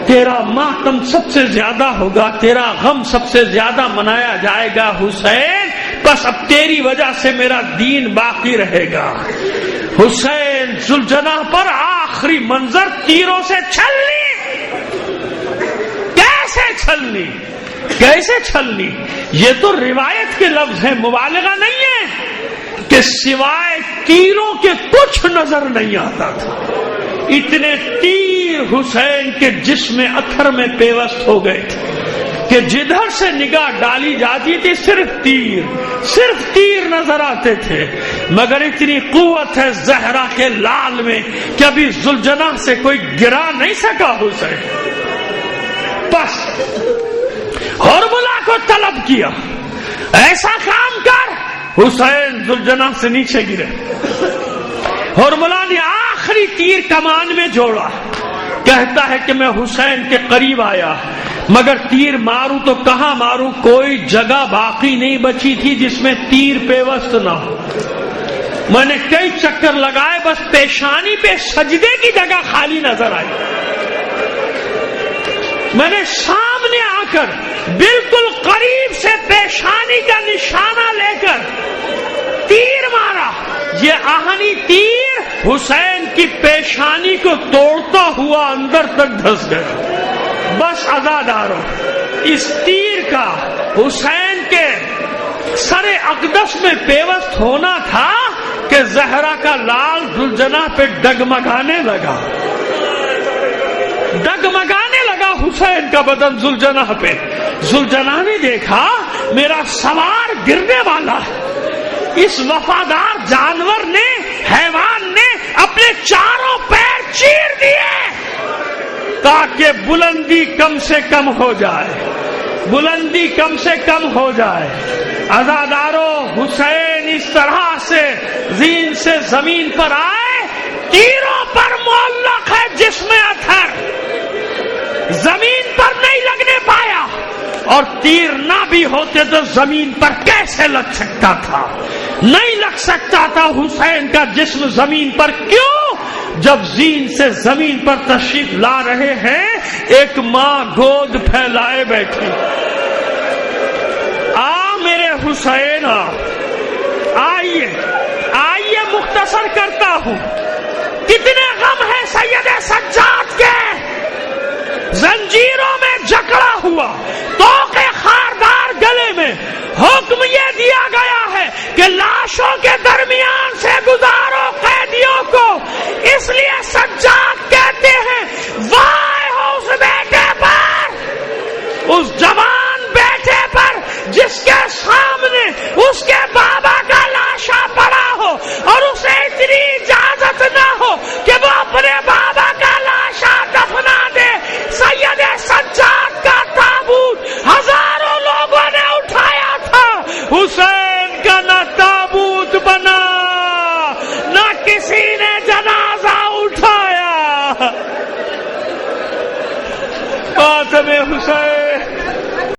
تیرا ماتم سب سے زیادہ ہوگا، تیرا غم سب سے زیادہ منایا جائے گا حسین، بس اب تیری وجہ سے میرا دین باقی رہے گا۔ حسین ذوالجناح پر آخری منظر تیروں سے چھلنی، کیسے چھلنی، کیسے چھلنی، یہ تو روایت کے لفظ ہیں، مبالغہ نہیں ہے کہ سوائے تیروں کے کچھ نظر نہیں آتا تھا، اتنے تیر حسین کے جسم اتھر میں پیوست ہو گئے تھے کہ جدھر سے نگاہ ڈالی جاتی تھی صرف تیر نظر آتے تھے، مگر اتنی قوت ہے زہرا کے لال میں کہ ابھی ذوالجناح سے کوئی گرا نہیں سکا حسین۔ بس ہرملا کو طلب کیا، ایسا کام کر، حسین ذوالجناح سے نیچے گرے، ہرملا نے آخری تیر کمان میں جوڑا، کہتا ہے کہ میں حسین کے قریب آیا مگر تیر ماروں تو کہاں ماروں، کوئی جگہ باقی نہیں بچی تھی جس میں تیر پیوست نہ ہو، میں نے کئی چکر لگائے، بس پیشانی پہ سجدے کی جگہ خالی نظر آئی، میں نے سامنے آ کر بالکل قریب سے پیشانی کا نشانہ لے کر تیر مارا، یہ آہنی تیر حسین کی پیشانی کو توڑتا ہوا اندر تک دھس گیا۔ بس عزادارو، اس تیر کا حسین کے سر اقدس میں پیوست ہونا تھا کہ زہرا کا لال ذوالجناح پہ ڈگمگانے لگا، ڈگمگانے لگا حسین کا بدن ذوالجناح پہ۔ ذوالجناح نے دیکھا میرا سوار گرنے والا ہے، اس وفادار جانور نے، حیوان نے اپنے چاروں پیر چیر دیے تاکہ بلندی کم سے کم ہو جائے، بلندی کم سے کم ہو جائے۔ عزادارو، حسین اس طرح سے زین سے زمین پر آئے، تیروں پر معلق ہے جسم اطہر، زمین پر نہیں لگنے پایا، اور تیر نہ بھی ہوتے تو زمین پر کیسے لگ سکتا تھا، نہیں لگ سکتا تھا حسین کا جسم زمین پر۔ کیوں؟ جب زین سے زمین پر تشریف لا رہے ہیں ایک ماں گود پھیلائے بیٹھی، آ میرے حسین آئیے آئیے، مختصر کرتا ہوں، کتنے غم ہے سید سجاد کے، زنجیروں میں جکڑا ہوا، توق خاردار گلے میں، حکم یہ دیا گیا ہے کہ لاشوں کے درمیان سے گزارو قیدیوں کو، اس لیے سجاد کہتے ہیں وائے ہو اس بیٹے پر، اس جوان بیٹے پر جس کے سامنے اس کے بابا کا لاشا پڑا ہو اور اسے اتنی اجازت نہ ہو کہ وہ اپنے بابا کا لاشا دفنا دے۔ سید سجاد کا تابوت ہزاروں لوگوں نے اٹھایا تھا، حسین کا نہ تابوت بنا نہ کسی نے جنازہ اٹھایا۔ ماتم حسین